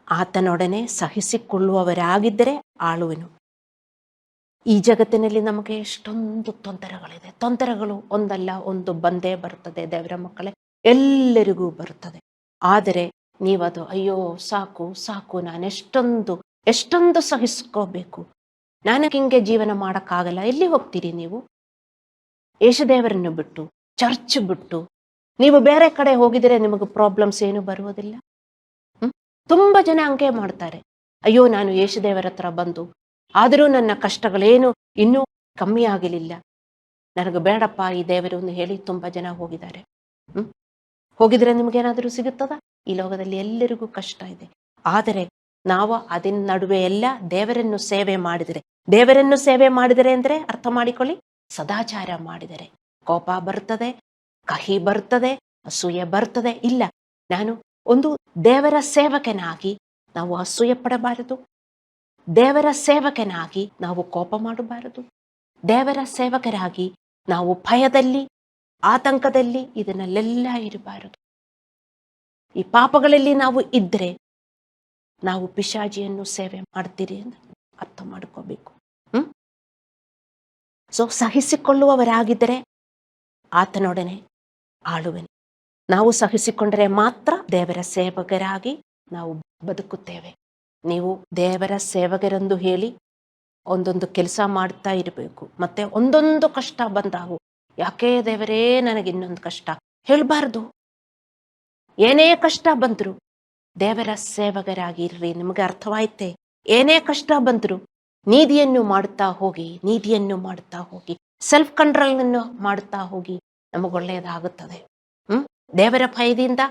ಆತನೊಡನೆ ಸಹಿಸಿಕೊಳ್ಳುವವರಾಗಿದ್ದರೆ ಆಳುವೆನು. ಈ ಜಗತ್ತಿನಲ್ಲಿ ನಮಗೆ ಎಷ್ಟೊಂದು ತೊಂದರೆಗಳಿದೆ. ತೊಂದರೆಗಳು ಒಂದಲ್ಲ ಒಂದು ಬಂದೇ ಬರುತ್ತದೆ ದೇವರ ಮಕ್ಕಳೇ, ಎಲ್ಲರಿಗೂ ಬರುತ್ತದೆ. ಆದರೆ ನೀವದು ಅಯ್ಯೋ ಸಾಕು ಸಾಕು, ನಾನು ಎಷ್ಟೊಂದು ಸಹಿಸ್ಕೋಬೇಕು, ನನಗಿಂಗೆ ಜೀವನ ಮಾಡೋಕ್ಕಾಗಲ್ಲ. ಎಲ್ಲಿ ಹೋಗ್ತೀರಿ ನೀವು? ಯೇಸುದೇವರನ್ನು ಬಿಟ್ಟು, ಚರ್ಚ್ ಬಿಟ್ಟು ನೀವು ಬೇರೆ ಕಡೆ ಹೋಗಿದರೆ ನಿಮಗೆ ಪ್ರಾಬ್ಲಮ್ಸ್ ಏನು ಬರುವುದಿಲ್ಲ. ತುಂಬ ಜನ ಹಂಗೆ ಮಾಡ್ತಾರೆ. ಅಯ್ಯೋ, ನಾನು ಯೇಸುದೇವರ ಹತ್ರ ಬಂದು ಆದರೂ ನನ್ನ ಕಷ್ಟಗಳೇನು ಇನ್ನೂ ಕಮ್ಮಿ ಆಗಲಿಲ್ಲ, ನನಗೆ ಬೇಡಪ್ಪ ಈ ದೇವರು ಅಂತ ಹೇಳಿ ತುಂಬ ಜನ ಹೋಗಿದ್ದಾರೆ. ಹೋಗಿದ್ರೆ ನಿಮ್ಗೇನಾದರೂ ಸಿಗುತ್ತದ? ಈ ಲೋಕದಲ್ಲಿ ಎಲ್ಲರಿಗೂ ಕಷ್ಟ ಇದೆ. ಆದರೆ ನಾವು ಅದನ್ನ ನಡುವೆ ಎಲ್ಲ ದೇವರನ್ನು ಸೇವೆ ಮಾಡಿದರೆ ಅಂದರೆ ಅರ್ಥ ಮಾಡಿಕೊಳ್ಳಿ, ಸದಾಚಾರ ಮಾಡಿದರೆ ಕೋಪ ಬರ್ತದೆ, ಕಹಿ ಬರ್ತದೆ, ಅಸೂಯೆ ಬರ್ತದೆ. ಇಲ್ಲ, ನಾನು ಒಂದು ದೇವರ ಸೇವಕನಾಗಿ ನಾವು ಅಸೂಯೆ ಪಡಬಾರದು, ದೇವರ ಸೇವಕನಾಗಿ ನಾವು ಕೋಪ ಮಾಡಬಾರದು, ದೇವರ ಸೇವಕರಾಗಿ ನಾವು ಭಯದಲ್ಲಿ, ಆತಂಕದಲ್ಲಿ ಇದನ್ನೆಲ್ಲ ಇರಬಾರದು. ಈ ಪಾಪಗಳಲ್ಲಿ ನಾವು ಇದ್ದರೆ ನಾವು ಪಿಶಾಚಿಯನ್ನು ಸೇವೆ ಮಾಡ್ತೀರಿ ಅಂತ ಅರ್ಥ ಮಾಡ್ಕೋಬೇಕು. ಸೊ ಸಹಿಸಿಕೊಳ್ಳುವವರಾಗಿದ್ದರೆ ಆತನೊಡನೆ ಆಳುವೆನು. ನಾವು ಸಹಿಸಿಕೊಂಡರೆ ಮಾತ್ರ ದೇವರ ಸೇವಕರಾಗಿ ನಾವು ಬದುಕುತ್ತೇವೆ. ನೀವು ದೇವರ ಸೇವಕರೆಂದು ಹೇಳಿ ಒಂದೊಂದು ಕೆಲಸ ಮಾಡ್ತಾ ಇರಬೇಕು. ಮತ್ತೆ ಒಂದೊಂದು ಕಷ್ಟ ಬಂದಾಗು ಯಾಕೆ ದೇವರೇ ನನಗೆ ಇನ್ನೊಂದು ಕಷ್ಟ ಹೇಳಬಾರ್ದು. ಏನೇ ಕಷ್ಟ ಬಂದ್ರು ದೇವರ ಸೇವಕರಾಗಿರ್ರಿ. ನಿಮಗೆ ಅರ್ಥವಾಯ್ತೆ? ಏನೇ ಕಷ್ಟ ಬಂದ್ರು ನೀತಿಯನ್ನು ಮಾಡುತ್ತಾ ಹೋಗಿ, ಸೆಲ್ಫ್ ಕಂಟ್ರೋಲ್ ಅನ್ನು ಮಾಡುತ್ತಾ ಹೋಗಿ, ನಮಗೊಳ್ಳೆಯದಾಗುತ್ತದೆ. ದೇವರ ಭಯದಿಂದ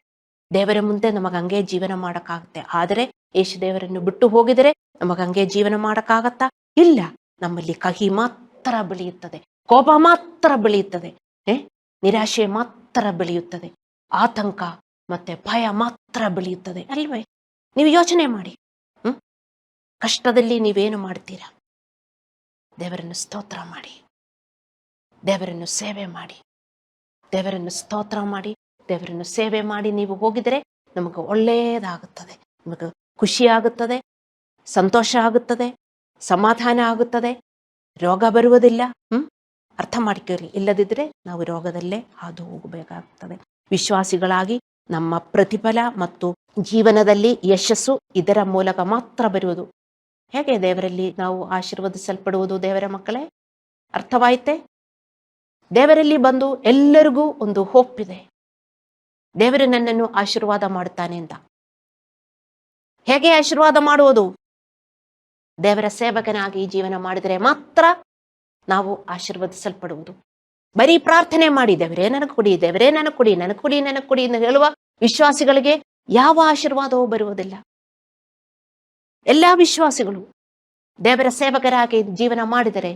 ದೇವರ ಮುಂದೆ ನಮಗೆ ಹಂಗೆ ಜೀವನ ಮಾಡೋಕ್ಕಾಗುತ್ತೆ. ಆದರೆ ಯೇಸು ದೇವರನ್ನು ಬಿಟ್ಟು ಹೋಗಿದರೆ ನಮಗೆ ಹಂಗೆ ಜೀವನ ಮಾಡೋಕ್ಕಾಗತ್ತಾ? ಇಲ್ಲ. ನಮ್ಮಲ್ಲಿ ಕಹಿ ಮಾತ್ರ ಬೆಳೆಯುತ್ತದೆ, ಕೋಪ ಮಾತ್ರ ಬೆಳೆಯುತ್ತದೆ, ನಿರಾಶೆ ಮಾತ್ರ ಬೆಳೆಯುತ್ತದೆ, ಆತಂಕ ಮತ್ತೆ ಭಯ ಮಾತ್ರ ಬೆಳೆಯುತ್ತದೆ ಅಲ್ವೇ? ನೀವು ಯೋಚನೆ ಮಾಡಿ. ಕಷ್ಟದಲ್ಲಿ ನೀವೇನು ಮಾಡ್ತೀರಾ? ದೇವರನ್ನು ಸ್ತೋತ್ರ ಮಾಡಿ, ದೇವರನ್ನು ಸೇವೆ ಮಾಡಿ, ದೇವರನ್ನು ಸ್ತೋತ್ರ ಮಾಡಿ, ದೇವರನ್ನು ಸೇವೆ ಮಾಡಿ ನೀವು ಹೋಗಿದರೆ ನಮಗೆ ಒಳ್ಳೆಯದಾಗುತ್ತದೆ. ನಿಮಗೆ ಖುಷಿ ಆಗುತ್ತದೆ, ಸಂತೋಷ ಆಗುತ್ತದೆ, ಸಮಾಧಾನ ಆಗುತ್ತದೆ, ರೋಗ ಬರುವುದಿಲ್ಲ, ಅರ್ಥ ಮಾಡ್ಕೊಳ್ಳಿ. ಇಲ್ಲದಿದ್ದರೆ ನಾವು ರೋಗದಲ್ಲೇ ಹಾದು ಹೋಗಬೇಕಾಗ್ತದೆ. ವಿಶ್ವಾಸಿಗಳಾಗಿ ನಮ್ಮ ಪ್ರತಿಫಲ ಮತ್ತು ಜೀವನದಲ್ಲಿ ಯಶಸ್ಸು ಇದರ ಮೂಲಕ ಮಾತ್ರ ಬರುವುದು. ಹೇಗೆ ದೇವರಲ್ಲಿ ನಾವು ಆಶೀರ್ವದಿಸಲ್ಪಡುವುದು? ದೇವರ ಮಕ್ಕಳೇ, ಅರ್ಥವಾಯಿತೆ? ದೇವರಲ್ಲಿ ಬಂದು ಎಲ್ಲರಿಗೂ ಒಂದು ಹೋಪ್ ಇದೆ. ದೇವರು ನನ್ನನ್ನು ಆಶೀರ್ವಾದ ಮಾಡುತ್ತಾನೆ ಅಂತ. ಹೇಗೆ ಆಶೀರ್ವಾದ ಮಾಡುವುದು? ದೇವರ ಸೇವಕನಾಗಿ ಜೀವನ ಮಾಡಿದರೆ ಮಾತ್ರ ನಾವು ಆಶೀರ್ವದಿಸಲ್ಪಡುವುದು. ಬರೀ ಪ್ರಾರ್ಥನೆ ಮಾಡಿ ದೇವರೇ ನನಗೆ ಕೊಡಿ, ದೇವರೇ ನನಗೆ ಕೊಡಿ, ನನಗೆ ಕೊಡಿ, ನನಗೆ ಕೊಡಿ ಎಂದು ಹೇಳುವ ವಿಶ್ವಾಸಿಗಳಿಗೆ ಯಾವ ಆಶೀರ್ವಾದವೂ ಬರುವುದಿಲ್ಲ. ಎಲ್ಲ ವಿಶ್ವಾಸಿಗಳು ದೇವರ ಸೇವಕರಾಗಿ ಜೀವನ ಮಾಡಿದರೆ,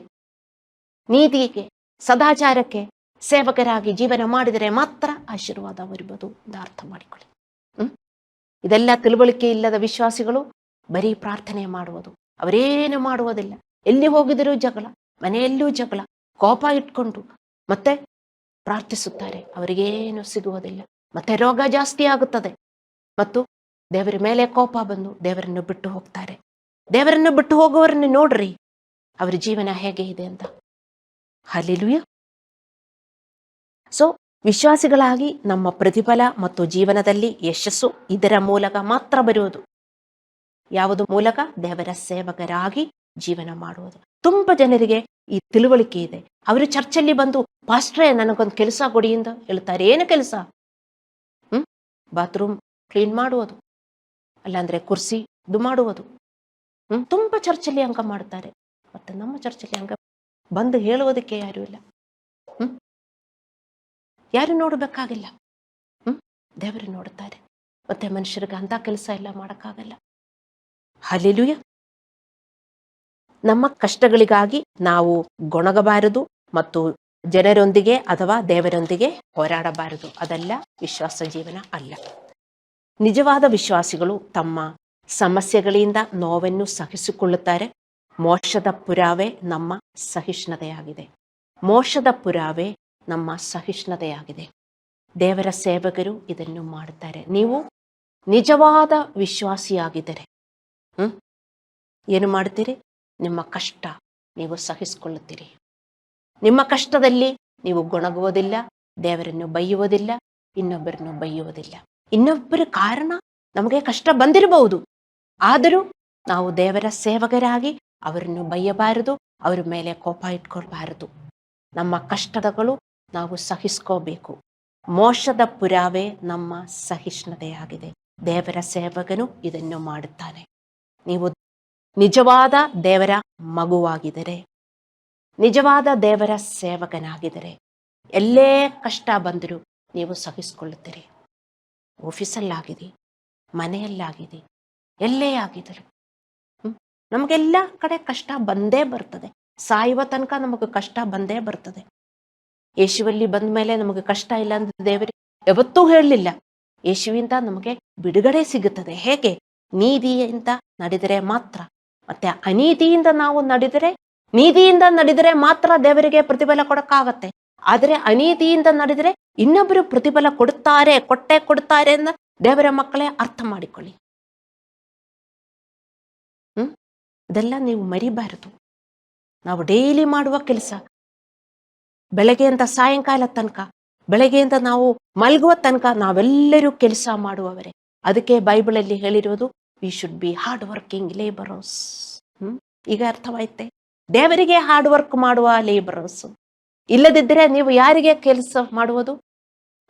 ನೀತಿಗೆ ಸದಾಚಾರಕ್ಕೆ ಸೇವಕರಾಗಿ ಜೀವನ ಮಾಡಿದರೆ ಮಾತ್ರ ಆಶೀರ್ವಾದ ಬರುವುದು ಅಂತ ಅರ್ಥ ಮಾಡಿಕೊಳ್ಳಿ. ಇದೆಲ್ಲ ತಿಳುವಳಿಕೆ ಇಲ್ಲದ ವಿಶ್ವಾಸಿಗಳು ಬರೀ ಪ್ರಾರ್ಥನೆ ಮಾಡುವುದು, ಅವರೇನು ಮಾಡುವುದಿಲ್ಲ. ಎಲ್ಲಿ ಹೋಗಿದರೂ ಜಗಳ, ಮನೆಯಲ್ಲೂ ಜಗಳ, ಕೋಪ ಇಟ್ಕೊಂಡು ಮತ್ತೆ ಪ್ರಾರ್ಥಿಸುತ್ತಾರೆ, ಅವರಿಗೇನು ಸಿಗುವುದಿಲ್ಲ. ಮತ್ತೆ ರೋಗ ಜಾಸ್ತಿ ಆಗುತ್ತದೆ ಮತ್ತು ದೇವರ ಮೇಲೆ ಕೋಪ ಬಂದು ದೇವರನ್ನು ಬಿಟ್ಟು ಹೋಗ್ತಾರೆ. ದೇವರನ್ನು ಬಿಟ್ಟು ಹೋಗುವವರನ್ನು ನೋಡ್ರಿ, ಅವರ ಜೀವನ ಹೇಗೆ ಇದೆ ಅಂತ. ಹಲ್ಲೆಲೂಯಾ. ಸೊ ವಿಶ್ವಾಸಿಗಳಾಗಿ ನಮ್ಮ ಪ್ರತಿಫಲ ಮತ್ತು ಜೀವನದಲ್ಲಿ ಯಶಸ್ಸು ಇದರ ಮೂಲಕ ಮಾತ್ರ ಬರುವುದು. ಯಾವುದು ಮೂಲಕ? ದೇವರ ಸೇವಕರಾಗಿ ಜೀವನ ಮಾಡುವುದು. ತುಂಬ ಜನರಿಗೆ ಈ ತಿಳುವಳಿಕೆ ಇದೆ. ಅವರು ಚರ್ಚಲ್ಲಿ ಬಂದು, ಪಾಸ್ಟ್ರೇ ನನಗೊಂದು ಕೆಲಸ ಕೊಡಿ ಎಂದು ಹೇಳ್ತಾರೆ. ಏನು ಕೆಲಸ? ಬಾತ್ರೂಮ್ ಕ್ಲೀನ್ ಮಾಡುವುದು, ಅಲ್ಲಾಂದ್ರೆ ಕುರ್ಸಿ ಇದು ಮಾಡುವುದು. ತುಂಬ ಚರ್ಚಲ್ಲಿ ಅಂಕ ಮಾಡ್ತಾರೆ. ಮತ್ತೆ ನಮ್ಮ ಚರ್ಚಲ್ಲಿ ಅಂಕ ಬಂದು ಹೇಳುವುದಕ್ಕೆ ಯಾರು ಇಲ್ಲ. ಯಾರು ನೋಡಬೇಕಾಗಿಲ್ಲ, ದೇವರು ನೋಡುತ್ತಾರೆ. ಮತ್ತೆ ಮನುಷ್ಯರಿಗೆ ಅಂತ ಕೆಲಸ ಎಲ್ಲ ಮಾಡೋಕ್ಕಾಗಲ್ಲ. ಹಲ್ಲೆಲೂಯಾ. ನಮ್ಮ ಕಷ್ಟಗಳಿಗಾಗಿ ನಾವು ಗೊಣಗಬಾರದು ಮತ್ತು ಜನರೊಂದಿಗೆ ಅಥವಾ ದೇವರೊಂದಿಗೆ ಹೋರಾಡಬಾರದು. ಅದೆಲ್ಲ ವಿಶ್ವಾಸ ಜೀವನ ಅಲ್ಲ. ನಿಜವಾದ ವಿಶ್ವಾಸಿಗಳು ತಮ್ಮ ಸಮಸ್ಯೆಗಳಿಂದ ನೋವನ್ನು ಸಹಿಸಿಕೊಳ್ಳುತ್ತಾರೆ. ಮೋಕ್ಷದ ಪುರಾವೆ ನಮ್ಮ ಸಹಿಷ್ಣುತೆಯಾಗಿದೆ. ಮೋಕ್ಷದ ಪುರಾವೆ ನಮ್ಮ ಸಹಿಷ್ಣುತೆಯಾಗಿದೆ. ದೇವರ ಸೇವಕರು ಇದನ್ನು ಮಾಡುತ್ತಾರೆ. ನೀವು ನಿಜವಾದ ವಿಶ್ವಾಸಿಯಾಗಿದ್ದರೆ ಏನು ಮಾಡ್ತೀರಿ? ನಿಮ್ಮ ಕಷ್ಟ ನೀವು ಸಹಿಸಿಕೊಳ್ಳುತ್ತೀರಿ. ನಿಮ್ಮ ಕಷ್ಟದಲ್ಲಿ ನೀವು ಗೊಣಗುವುದಿಲ್ಲ, ದೇವರನ್ನು ಬೈಯುವುದಿಲ್ಲ, ಇನ್ನೊಬ್ಬರನ್ನು ಬೈಯುವುದಿಲ್ಲ. ಇನ್ನೊಬ್ಬರ ಕಾರಣ ನಮಗೆ ಕಷ್ಟ ಬಂದಿರಬಹುದು, ಆದರೂ ನಾವು ದೇವರ ಸೇವಕರಾಗಿ ಅವರನ್ನು ಬೈಯಬಾರದು, ಅವರ ಮೇಲೆ ಕೋಪ ಇಟ್ಕೊಳ್ಬಾರದು. ನಮ್ಮ ಕಷ್ಟಗಳು ನಾವು ಸಹಿಸ್ಕೋಬೇಕು. ಮೋಕ್ಷದ ಪುರಾವೆ ನಮ್ಮ ಸಹಿಷ್ಣುತೆಯಾಗಿದೆ. ದೇವರ ಸೇವಕನು ಇದನ್ನು ಮಾಡುತ್ತಾನೆ. ನೀವು ನಿಜವಾದ ದೇವರ ಮಗುವಾಗಿದ್ದರೆ, ನಿಜವಾದ ದೇವರ ಸೇವಕನಾಗಿದ್ದರೆ, ಎಲ್ಲೇ ಕಷ್ಟ ಬಂದರೂ ನೀವು ಸಹಿಸಿಕೊಳ್ಳುತ್ತೀರಿ. ಆಫೀಸಲ್ಲಾಗಿದೆ, ಮನೆಯಲ್ಲಾಗಿದೆ, ಎಲ್ಲೇ ಆಗಿದ್ದರು ನಮಗೆಲ್ಲ ಕಡೆ ಕಷ್ಟ ಬಂದೇ ಬರ್ತದೆ. ಸಾಯುವ ತನಕ ನಮಗೆ ಕಷ್ಟ ಬಂದೇ ಬರ್ತದೆ. ಯೇಸುವಲ್ಲಿ ಬಂದ ಮೇಲೆ ನಮಗೆ ಕಷ್ಟ ಇಲ್ಲ ಅಂತ ದೇವರು ಯಾವತ್ತೂ ಹೇಳಲಿಲ್ಲ. ಯೇಸುವಿಂದ ನಮಗೆ ಬಿಡುಗಡೆ ಸಿಗುತ್ತದೆ. ಹೇಗೆ? ನೀತಿಯಿಂದ ನಡೆದರೆ ಮಾತ್ರ. ಮತ್ತೆ ಅನೀತಿಯಿಂದ ನಾವು ನಡೆದರೆ, ನೀತಿಯಿಂದ ನಡೆದರೆ ಮಾತ್ರ ದೇವರಿಗೆ ಪ್ರತಿಫಲ ಕೊಡಕ್ಕಾಗತ್ತೆ. ಆದರೆ ಅನೀತಿಯಿಂದ ನಡೆದರೆ ಇನ್ನೊಬ್ಬರು ಪ್ರತಿಫಲ ಕೊಡ್ತಾರೆ ಅಂತ ದೇವರ ಮಕ್ಕಳೇ ಅರ್ಥ ಮಾಡಿಕೊಳ್ಳಿ. ಇದೆಲ್ಲ ನೀವು ಮರಿಬಾರದು. ನಾವು ಡೈಲಿ ಮಾಡುವ ಕೆಲಸ, ಬೆಳಗ್ಗೆಯಿಂದ ಸಾಯಂಕಾಲ ತನಕ, ಬೆಳಗ್ಗೆಯಿಂದ ನಾವು ಮಲಗುವ ತನಕ ನಾವೆಲ್ಲರೂ ಕೆಲಸ ಮಾಡುವವರೇ. ಅದಕ್ಕೆ ಬೈಬಲಲ್ಲಿ ಹೇಳಿರೋದು, V should B hard working labourers. ಈಗ ಅರ್ಥವಾಯ್ತೆ? ದೇವರಿಗೆ ಹಾರ್ಡ್ ವರ್ಕ್ ಮಾಡುವ ಲೇಬರರ್ಸ್. ಇಲ್ಲದಿದ್ದರೆ ನೀವು ಯಾರಿಗೆ ಕೆಲಸ ಮಾಡುವುದು?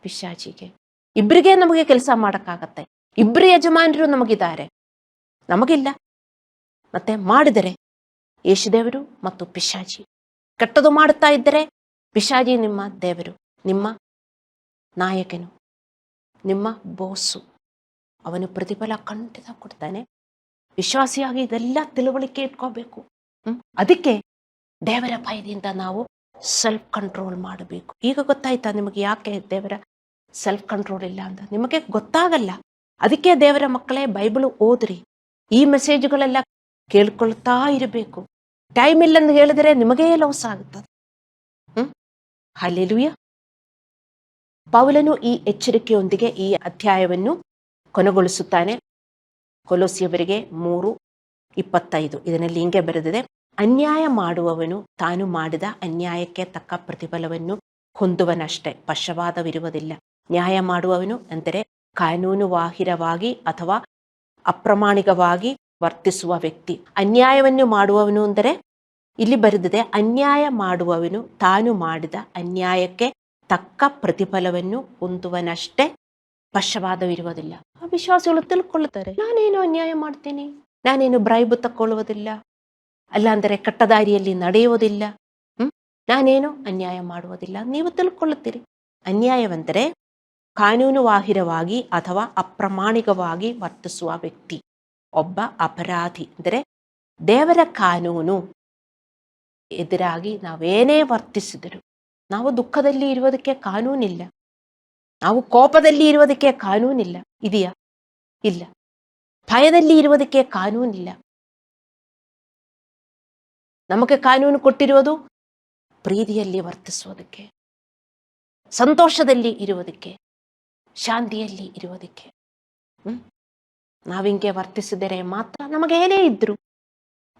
ಪಿಶಾಚಿಗೆ. ಇಬ್ಬರಿಗೆ ನಮಗೆ ಕೆಲಸ ಮಾಡಕ್ಕಾಗತ್ತೆ. ಇಬ್ಬರು ಯಜಮಾನರು ನಮಗಿದ್ದಾರೆ, ನಮಗಿಲ್ಲ. ಮತ್ತೆ ಮಾಡಿದರೆ ಯೇಸುದೇವರು ಮತ್ತು ಪಿಶಾಚಿ. ಕೆಟ್ಟದು ಮಾಡುತ್ತಾ ಇದ್ದರೆ ಪಿಶಾಚಿ ನಿಮ್ಮ ದೇವರು, ನಿಮ್ಮ ನಾಯಕನು, ನಿಮ್ಮ ಬೋಸು. ಅವನು ಪ್ರತಿಫಲ ಖಂಡಿತ ಕೊಡ್ತಾನೆ. ವಿಶ್ವಾಸಿಯಾಗಿ ಇದೆಲ್ಲ ತಿಳುವಳಿಕೆ ಇಟ್ಕೋಬೇಕು. ಅದಕ್ಕೆ ದೇವರ ಭಯದಿಂದ ನಾವು ಸೆಲ್ಫ್ ಕಂಟ್ರೋಲ್ ಮಾಡಬೇಕು. ಈಗ ಗೊತ್ತಾಯ್ತಾ ನಿಮಗೆ ಯಾಕೆ ದೇವರ ಸೆಲ್ಫ್ ಕಂಟ್ರೋಲ್ ಇಲ್ಲ ಅಂತ? ನಿಮಗೆ ಗೊತ್ತಾಗಲ್ಲ. ಅದಕ್ಕೆ ದೇವರ ಮಕ್ಕಳೇ ಬೈಬಲ್ ಓದ್ರಿ. ಈ ಮೆಸೇಜ್ಗಳೆಲ್ಲ ಕೇಳ್ಕೊಳ್ತಾ ಇರಬೇಕು. ಟೈಮ್ ಇಲ್ಲಂದು ಹೇಳಿದರೆ ನಿಮಗೇ ಲಾಸ್ ಆಗುತ್ತದೆ. ಹಲ್ಲೆಲೂಯಾ. ಪೌಲನು ಈ ಎಚ್ಚರಿಕೆಯೊಂದಿಗೆ ಈ ಅಧ್ಯಾಯವನ್ನು ಕೊನೆಗೊಳಿಸುತ್ತಾನೆ. ಕೊಲೋಸಿಯವರಿಗೆ 3:25 ಇದರಲ್ಲಿ ಹಿಂಗೆ ಬರೆದಿದೆ, ಅನ್ಯಾಯ ಮಾಡುವವನು ತಾನು ಮಾಡಿದ ಅನ್ಯಾಯಕ್ಕೆ ತಕ್ಕ ಪ್ರತಿಫಲವನ್ನು ಹೊಂದುವನಷ್ಟೇ, ಪಶ್ಚಾತ್ತಾಪವಿರುವುದಿಲ್ಲ. ನ್ಯಾಯ ಮಾಡುವವನು ಅಂದರೆ ಕಾನೂನುಬಾಹಿರವಾಗಿ ಅಥವಾ ಅಪ್ರಾಮಾಣಿಕವಾಗಿ ವರ್ತಿಸುವ ವ್ಯಕ್ತಿ. ಅನ್ಯಾಯವನ್ನು ಮಾಡುವವನು ಅಂದರೆ ಇಲ್ಲಿ ಬರೆದಿದೆ, ಅನ್ಯಾಯ ಮಾಡುವವನು ತಾನು ಮಾಡಿದ ಅನ್ಯಾಯಕ್ಕೆ ತಕ್ಕ ಪ್ರತಿಫಲವನ್ನು ಹೊಂದುವನಷ್ಟೇ, ಪಶ್ಚಾತ್ತಾಪವಿರುವುದಿಲ್ಲ. ವಿಶ್ವಾಸಿಗಳು ತಿಳ್ಕೊಳ್ಳುತ್ತಾರೆ, ನಾನೇನು ಅನ್ಯಾಯ ಮಾಡ್ತೀನಿ, ನಾನೇನು ಬ್ರೈಬ್ ತಕ್ಕೊಳ್ಳುವುದಿಲ್ಲ, ಅಲ್ಲಾಂದರೆ ಕಟ್ಟದಾರಿಯಲ್ಲಿ ನಡೆಯುವುದಿಲ್ಲ, ನಾನೇನು ಅನ್ಯಾಯ ಮಾಡುವುದಿಲ್ಲ. ನೀವು ತಿಳ್ಕೊಳ್ಳುತ್ತೀರಿ, ಅನ್ಯಾಯವೆಂದರೆ ಕಾನೂನುಬಾಹಿರವಾಗಿ ಅಥವಾ ಅಪ್ರಾಮಾಣಿಕವಾಗಿ ವರ್ತಿಸುವ ವ್ಯಕ್ತಿ, ಒಬ್ಬ ಅಪರಾಧಿ. ಅಂದರೆ ದೇವರ ಕಾನೂನು ಎದುರಾಗಿ ನಾವೇನೇ ವರ್ತಿಸಿದರು, ನಾವು ದುಃಖದಲ್ಲಿ ಇರುವುದಕ್ಕೆ ಕಾನೂನಿಲ್ಲ, ನಾವು ಕೋಪದಲ್ಲಿ ಇರುವುದಕ್ಕೆ ಕಾನೂನಿಲ್ಲ, ಇದೆಯಾ? ಇಲ್ಲ. ಭಯದಲ್ಲಿ ಇರುವುದಕ್ಕೆ ಕಾನೂನಿಲ್ಲ. ನಮಗೆ ಕಾನೂನು ಕೊಟ್ಟಿರುವುದು ಪ್ರೀತಿಯಲ್ಲಿ ವರ್ತಿಸುವುದಕ್ಕೆ, ಸಂತೋಷದಲ್ಲಿ ಇರುವುದಕ್ಕೆ, ಶಾಂತಿಯಲ್ಲಿ ಇರುವುದಕ್ಕೆ. ನಾವಿಂಗೆ ವರ್ತಿಸಿದರೆ ಮಾತ್ರ ನಮಗೇನೇ ಇದ್ರು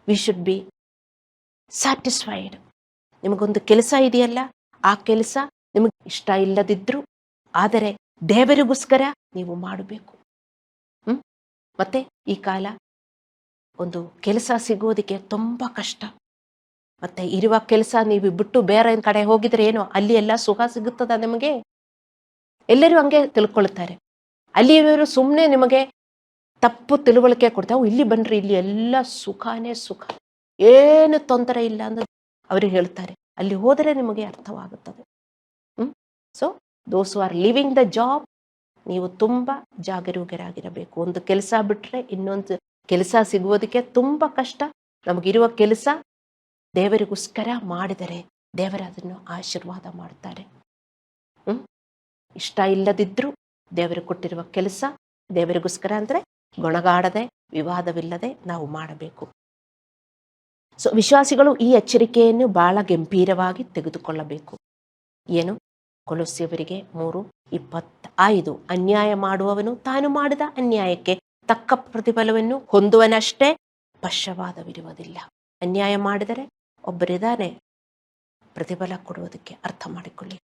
ವಿ ಶುಡ್ ಬಿ ಸ್ಯಾಟಿಸ್ಫೈಡ್. ನಿಮಗೊಂದು ಕೆಲಸ ಇದೆಯಲ್ಲ, ಆ ಕೆಲಸ ನಿಮಗೆ ಇಷ್ಟ ಇಲ್ಲದಿದ್ರು ಆದರೆ ದೇವರಿಗೋಸ್ಕರ ನೀವು ಮಾಡಬೇಕು. ಮತ್ತೆ ಈ ಕಾಲ ಒಂದು ಕೆಲಸ ಸಿಗೋದಕ್ಕೆ ತುಂಬ ಕಷ್ಟ. ಮತ್ತೆ ಇರುವ ಕೆಲಸ ನೀವು ಬಿಟ್ಟು ಬೇರೆ ಕಡೆ ಹೋಗಿದ್ರೆ ಏನೋ ಅಲ್ಲಿ ಎಲ್ಲ ಸುಖ ಸಿಗುತ್ತದ ನಿಮಗೆ? ಎಲ್ಲರೂ ಹಂಗೆ ತಿಳ್ಕೊಳ್ತಾರೆ. ಅಲ್ಲಿಯವರು ಸುಮ್ಮನೆ ನಿಮಗೆ ತಪ್ಪು ತಿಳುವಳಿಕೆ ಕೊಡ್ತಾವೆ, ಇಲ್ಲಿ ಬನ್ರಿ ಇಲ್ಲಿ ಎಲ್ಲ ಸುಖನೇ ಸುಖ, ಏನು ತೊಂದರೆ ಇಲ್ಲ ಅಂತ ಅವರು ಹೇಳ್ತಾರೆ. ಅಲ್ಲಿ ಹೋದರೆ ನಿಮಗೆ ಅರ್ಥವಾಗುತ್ತದೆ. So those who are living the job, ನೀವು ತುಂಬ ಜಾಗರೂಕರಾಗಿರಬೇಕು. ಒಂದು ಕೆಲಸ ಬಿಟ್ಟರೆ ಇನ್ನೊಂದು ಕೆಲಸ ಸಿಗುವುದಕ್ಕೆ ತುಂಬ ಕಷ್ಟ. ನಮಗಿರುವ ಕೆಲಸ ದೇವರಿಗೋಸ್ಕರ ಮಾಡಿದರೆ ದೇವರು ಅದನ್ನು ಆಶೀರ್ವಾದ ಮಾಡ್ತಾರೆ. ಇಷ್ಟ ಇಲ್ಲದಿದ್ರೂ ದೇವರು ಕೊಟ್ಟಿರುವ ಕೆಲಸ ದೇವರಿಗೋಸ್ಕರ ಅಂದರೆ ಗೊಣಗಾಡದೆ ವಿವಾದವಿಲ್ಲದೆ ನಾವು ಮಾಡಬೇಕು. ಸೊ ವಿಶ್ವಾಸಿಗಳು ಈ ಎಚ್ಚರಿಕೆಯನ್ನು ಬಹಳ ಗಂಭೀರವಾಗಿ ತೆಗೆದುಕೊಳ್ಳಬೇಕು. ಏನು? ಕೊಲೊಸ್ಸೆಯವರಿಗೆ 3:25, ಅನ್ಯಾಯ ಮಾಡುವವನು ತಾನು ಮಾಡಿದ ಅನ್ಯಾಯಕ್ಕೆ ತಕ್ಕ ಪ್ರತಿಫಲವನ್ನು ಹೊಂದುವನಷ್ಟೇ, ಪಶ್ಚಾತ್ತಾಪವಿರುವುದಿಲ್ಲ. ಅನ್ಯಾಯ ಮಾಡಿದರೆ ಒಬ್ಬರಿದ್ದಾನೆ ಪ್ರತಿಫಲ ಕೊಡುವುದಕ್ಕೆ, ಅರ್ಥ ಮಾಡಿಕೊಳ್ಳಿ.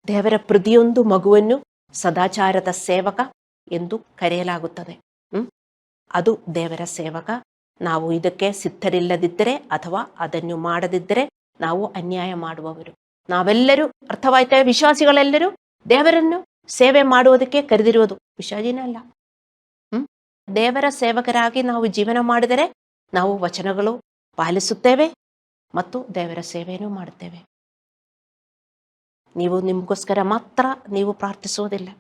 ದೇವರ ಪ್ರತಿಯೊಂದು ಮಗುವನ್ನು ಸದಾಚಾರದ ಸೇವಕ ಎಂದು ಕರೆಯಲಾಗುತ್ತದೆ. ಅದು ದೇವರ ಸೇವಕ. ನಾವು ಇದಕ್ಕೆ ಸಿದ್ಧರಿಲ್ಲದಿದ್ದರೆ ಅಥವಾ ಅದನ್ನು ಮಾಡದಿದ್ದರೆ ನಾವು ಅನ್ಯಾಯ ಮಾಡುವವರು. ನಾವೆಲ್ಲರೂ, ಅರ್ಥವಾಯ್ತಾ? ವಿಶ್ವಾಸಿಗಳೆಲ್ಲರೂ ದೇವರನ್ನು ಸೇವೆ ಮಾಡುವುದಕ್ಕೆ ಕರೆದಿರುವುದು, ವಿಶ್ವಾಸಿನೇ ಅಲ್ಲ. ದೇವರ ಸೇವಕರಾಗಿ ನಾವು ಜೀವನ ಮಾಡಿದರೆ ನಾವು ವಚನಗಳು ಪಾಲಿಸುತ್ತೇವೆ ಮತ್ತು ದೇವರ ಸೇವೆಯನ್ನು ಮಾಡುತ್ತೇವೆ. ನೀವು ನಿಮಗೋಸ್ಕರ ಮಾತ್ರ ನೀವು ಪ್ರಾರ್ಥಿಸುವುದಿಲ್ಲ,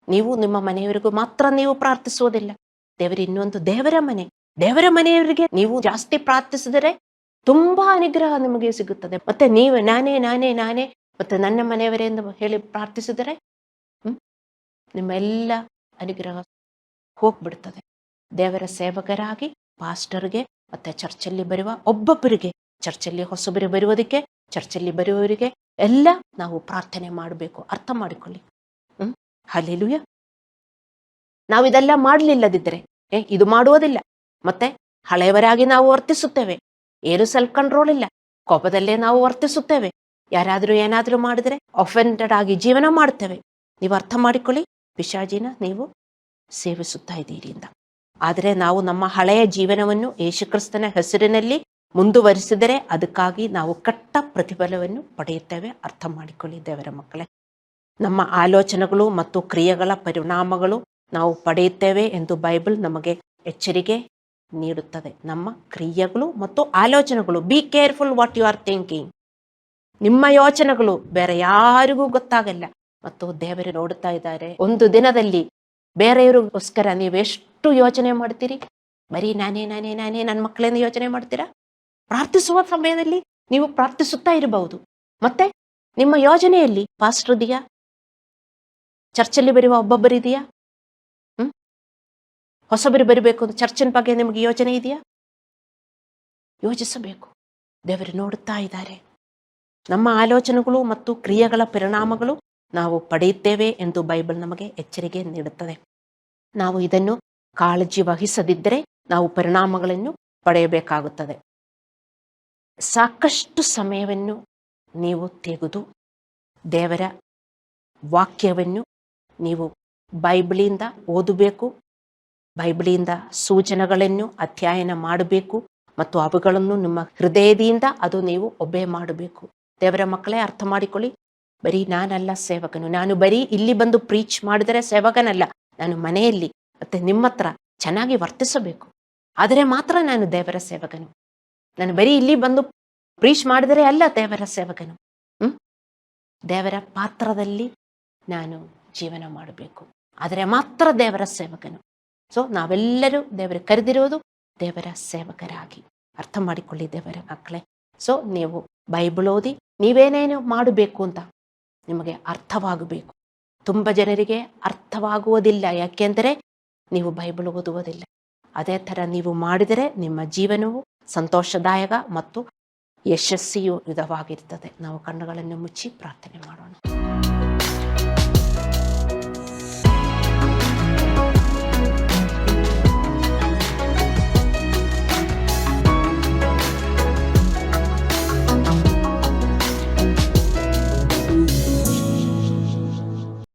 ನೀವು ನಿಮ್ಮ ಮನೆಯವರಿಗೂ ಮಾತ್ರ ನೀವು ಪ್ರಾರ್ಥಿಸುವುದಿಲ್ಲ. ದೇವರ ಇನ್ನೊಂದು ದೇವರ ಮನೆಯವರಿಗೆ ನೀವು ಜಾಸ್ತಿ ಪ್ರಾರ್ಥಿಸಿದರೆ ತುಂಬಾ ಅನುಗ್ರಹ ನಿಮಗೆ ಸಿಗುತ್ತದೆ. ಮತ್ತೆ ನೀವು ನಾನೇ ಮತ್ತೆ ನನ್ನ ಮನೆಯವರೆಂದು ಹೇಳಿ ಪ್ರಾರ್ಥಿಸಿದರೆ ನಿಮ್ಮೆಲ್ಲ ಅನುಗ್ರಹ ಹೋಗ್ಬಿಡ್ತದೆ. ದೇವರ ಸೇವಕರಾಗಿ ಪಾಸ್ಟರ್ಗೆ ಮತ್ತೆ ಚರ್ಚಲ್ಲಿ ಬರುವ ಒಬ್ಬೊಬ್ಬರಿಗೆ, ಚರ್ಚಲ್ಲಿ ಹೊಸಬರು ಬರುವುದಕ್ಕೆ, ಚರ್ಚಲ್ಲಿ ಬರುವವರಿಗೆ ಎಲ್ಲ ನಾವು ಪ್ರಾರ್ಥನೆ ಮಾಡಬೇಕು. ಅರ್ಥ ಮಾಡಿಕೊಳ್ಳಿ. ಹಲ್ಲೆಲೂಯಾ. ನಾವು ಇದೆಲ್ಲ ಮಾಡಲಿಲ್ಲದಿದ್ದರೆ ಇದು ಮಾಡುವುದಿಲ್ಲ. ಮತ್ತೆ ಹಳೆಯವರಾಗಿ ನಾವು ವರ್ತಿಸುತ್ತೇವೆ, ಏನು ಸೆಲ್ಫ್ ಕಂಟ್ರೋಲ್ ಇಲ್ಲ, ಕೋಪದಲ್ಲೇ ನಾವು ವರ್ತಿಸುತ್ತೇವೆ. ಯಾರಾದರೂ ಏನಾದರೂ ಮಾಡಿದರೆ ಅಫೆಂಡೆಡ್ ಆಗಿ ಜೀವನ ಮಾಡ್ತೇವೆ. ನೀವು ಅರ್ಥ ಮಾಡಿಕೊಳ್ಳಿ, ಪಿಶಾಚಿನ ನೀವು ಸೇವಿಸುತ್ತಾ ಇದ್ದೀರಿ ಅಂತ. ಆದರೆ ನಾವು ನಮ್ಮ ಹಳೆಯ ಜೀವನವನ್ನು ಯೇಸುಕ್ರಿಸ್ತನ ಹೆಸರಿನಲ್ಲಿ ಮುಂದುವರಿಸಿದರೆ ಅದಕ್ಕಾಗಿ ನಾವು ಕಟ್ಟ ಪ್ರತಿಫಲವನ್ನು ಪಡೆಯುತ್ತೇವೆ. ಅರ್ಥ ಮಾಡಿಕೊಳ್ಳಿ ದೇವರ ಮಕ್ಕಳೇ. ನಮ್ಮ ಆಲೋಚನೆಗಳು ಮತ್ತು ಕ್ರಿಯೆಗಳ ಪರಿಣಾಮಗಳು ನಾವು ಪಡೆಯುತ್ತೇವೆ ಎಂದು ಬೈಬಲ್ ನಮಗೆ ಎಚ್ಚರಿಕೆ ನೀಡುತ್ತದೆ. ನಮ್ಮ ಕ್ರಿಯೆಗಳು ಮತ್ತು ಆಲೋಚನೆಗಳು, be careful what you are thinking. ನಿಮ್ಮ ಯೋಚನೆಗಳು ಬೇರೆ ಯಾರಿಗೂ ಗೊತ್ತಾಗಲ್ಲ ಮತ್ತು ದೇವರು ನೋಡುತ್ತಾ ಇದ್ದಾರೆ. ಒಂದು ದಿನದಲ್ಲಿ ಬೇರೆಯವರಿಗೋಸ್ಕರ ನೀವೆಷ್ಟು ಯೋಚನೆ ಮಾಡ್ತೀರಿ? ಬರೀ ನಾನೇ ನನ್ನ ಮಕ್ಕಳೇನು ಯೋಚನೆ ಮಾಡ್ತೀರಾ? ಪ್ರಾರ್ಥಿಸುವ ಸಮಯದಲ್ಲಿ ನೀವು ಪ್ರಾರ್ಥಿಸುತ್ತಾ ಇರಬಹುದು. ಮತ್ತೆ ನಿಮ್ಮ ಯೋಜನೆಯಲ್ಲಿ ಪಾಸ್ಟರ್ ಇದೆಯಾ? ಚರ್ಚಲ್ಲಿ ಬರುವ ಒಬ್ಬೊಬ್ಬರಿದೆಯಾ? ಹೊಸಬರು ಬರಬೇಕು ಅಂತ ಚರ್ಚಿನ ಬಗ್ಗೆ ನಿಮಗೆ ಯೋಚನೆ ಇದೆಯಾ? ಯೋಚಿಸಬೇಕು. ದೇವರು ನೋಡುತ್ತಾ ಇದ್ದಾರೆ. ನಮ್ಮ ಆಲೋಚನೆಗಳು ಮತ್ತು ಕ್ರಿಯೆಗಳ ಪರಿಣಾಮಗಳು ನಾವು ಪಡೆಯುತ್ತೇವೆ ಎಂದು ಬೈಬಲ್ ನಮಗೆ ಎಚ್ಚರಿಕೆ ನೀಡುತ್ತದೆ. ನಾವು ಇದನ್ನು ಕಾಳಜಿ ವಹಿಸದಿದ್ದರೆ ನಾವು ಪರಿಣಾಮಗಳನ್ನು ಪಡೆಯಬೇಕಾಗುತ್ತದೆ. ಸಾಕಷ್ಟು ಸಮಯವನ್ನು ನೀವು ತೆಗೆದು ದೇವರ ವಾಕ್ಯವನ್ನು ನೀವು ಬೈಬಲಿಂದ ಓದಬೇಕು, ಬೈಬಲಿಂದ ಸೂಚನೆಗಳನ್ನು ಅಧ್ಯಯನ ಮಾಡಬೇಕು ಮತ್ತು ಅವುಗಳನ್ನು ನಿಮ್ಮ ಹೃದಯದಿಂದ ಅದು ನೀವು ಒಬ್ಬೆ ಮಾಡಬೇಕು. ದೇವರ ಮಕ್ಕಳೇ, ಅರ್ಥ ಮಾಡಿಕೊಳ್ಳಿ, ಬರೀ ನಾನಲ್ಲ ಸೇವಕನು, ನಾನು ಬರೀ ಇಲ್ಲಿ ಬಂದು ಪ್ರೀಚ್ ಮಾಡಿದರೆ ಸೇವಕನಲ್ಲ, ನಾನು ಮನೆಯಲ್ಲಿ ಮತ್ತೆ ನಿಮ್ಮ ಹತ್ರ ಚೆನ್ನಾಗಿ ವರ್ತಿಸಬೇಕು, ಆದರೆ ಮಾತ್ರ ನಾನು ದೇವರ ಸೇವಕನು. ನಾನು ಬರೀ ಇಲ್ಲಿ ಬಂದು ಪ್ರೀಚ್ ಮಾಡಿದರೆ ಅಲ್ಲ ದೇವರ ಸೇವಕನು. ದೇವರ ಪಾತ್ರದಲ್ಲಿ ನಾನು ಜೀವನ ಮಾಡಬೇಕು, ಆದರೆ ಮಾತ್ರ ದೇವರ ಸೇವಕನು. ಸೊ ನಾವೆಲ್ಲರೂ ದೇವರ ಕರೆದಿರೋದು ದೇವರ ಸೇವಕರಾಗಿ. ಅರ್ಥ ಮಾಡಿಕೊಳ್ಳಿ ದೇವರ ಮಕ್ಕಳೇ. ಸೊ ನೀವು ಬೈಬಲ್ ಓದಿ ನೀವೇನೇನು ಮಾಡಬೇಕು ಅಂತ ನಿಮಗೆ ಅರ್ಥವಾಗಬೇಕು. ತುಂಬ ಜನರಿಗೆ ಅರ್ಥವಾಗುವುದಿಲ್ಲ, ಯಾಕೆಂದರೆ ನೀವು ಬೈಬಲ್ ಓದುವುದಿಲ್ಲ. ಅದೇ ಥರ ನೀವು ಮಾಡಿದರೆ ನಿಮ್ಮ ಜೀವನವು ಸಂತೋಷದಾಯಕ ಮತ್ತು ಯಶಸ್ವಿಯುತವಾಗಿರ್ತದೆ. ನಾವು ಕಣ್ಣುಗಳನ್ನು ಮುಚ್ಚಿ ಪ್ರಾರ್ಥನೆ ಮಾಡೋಣ.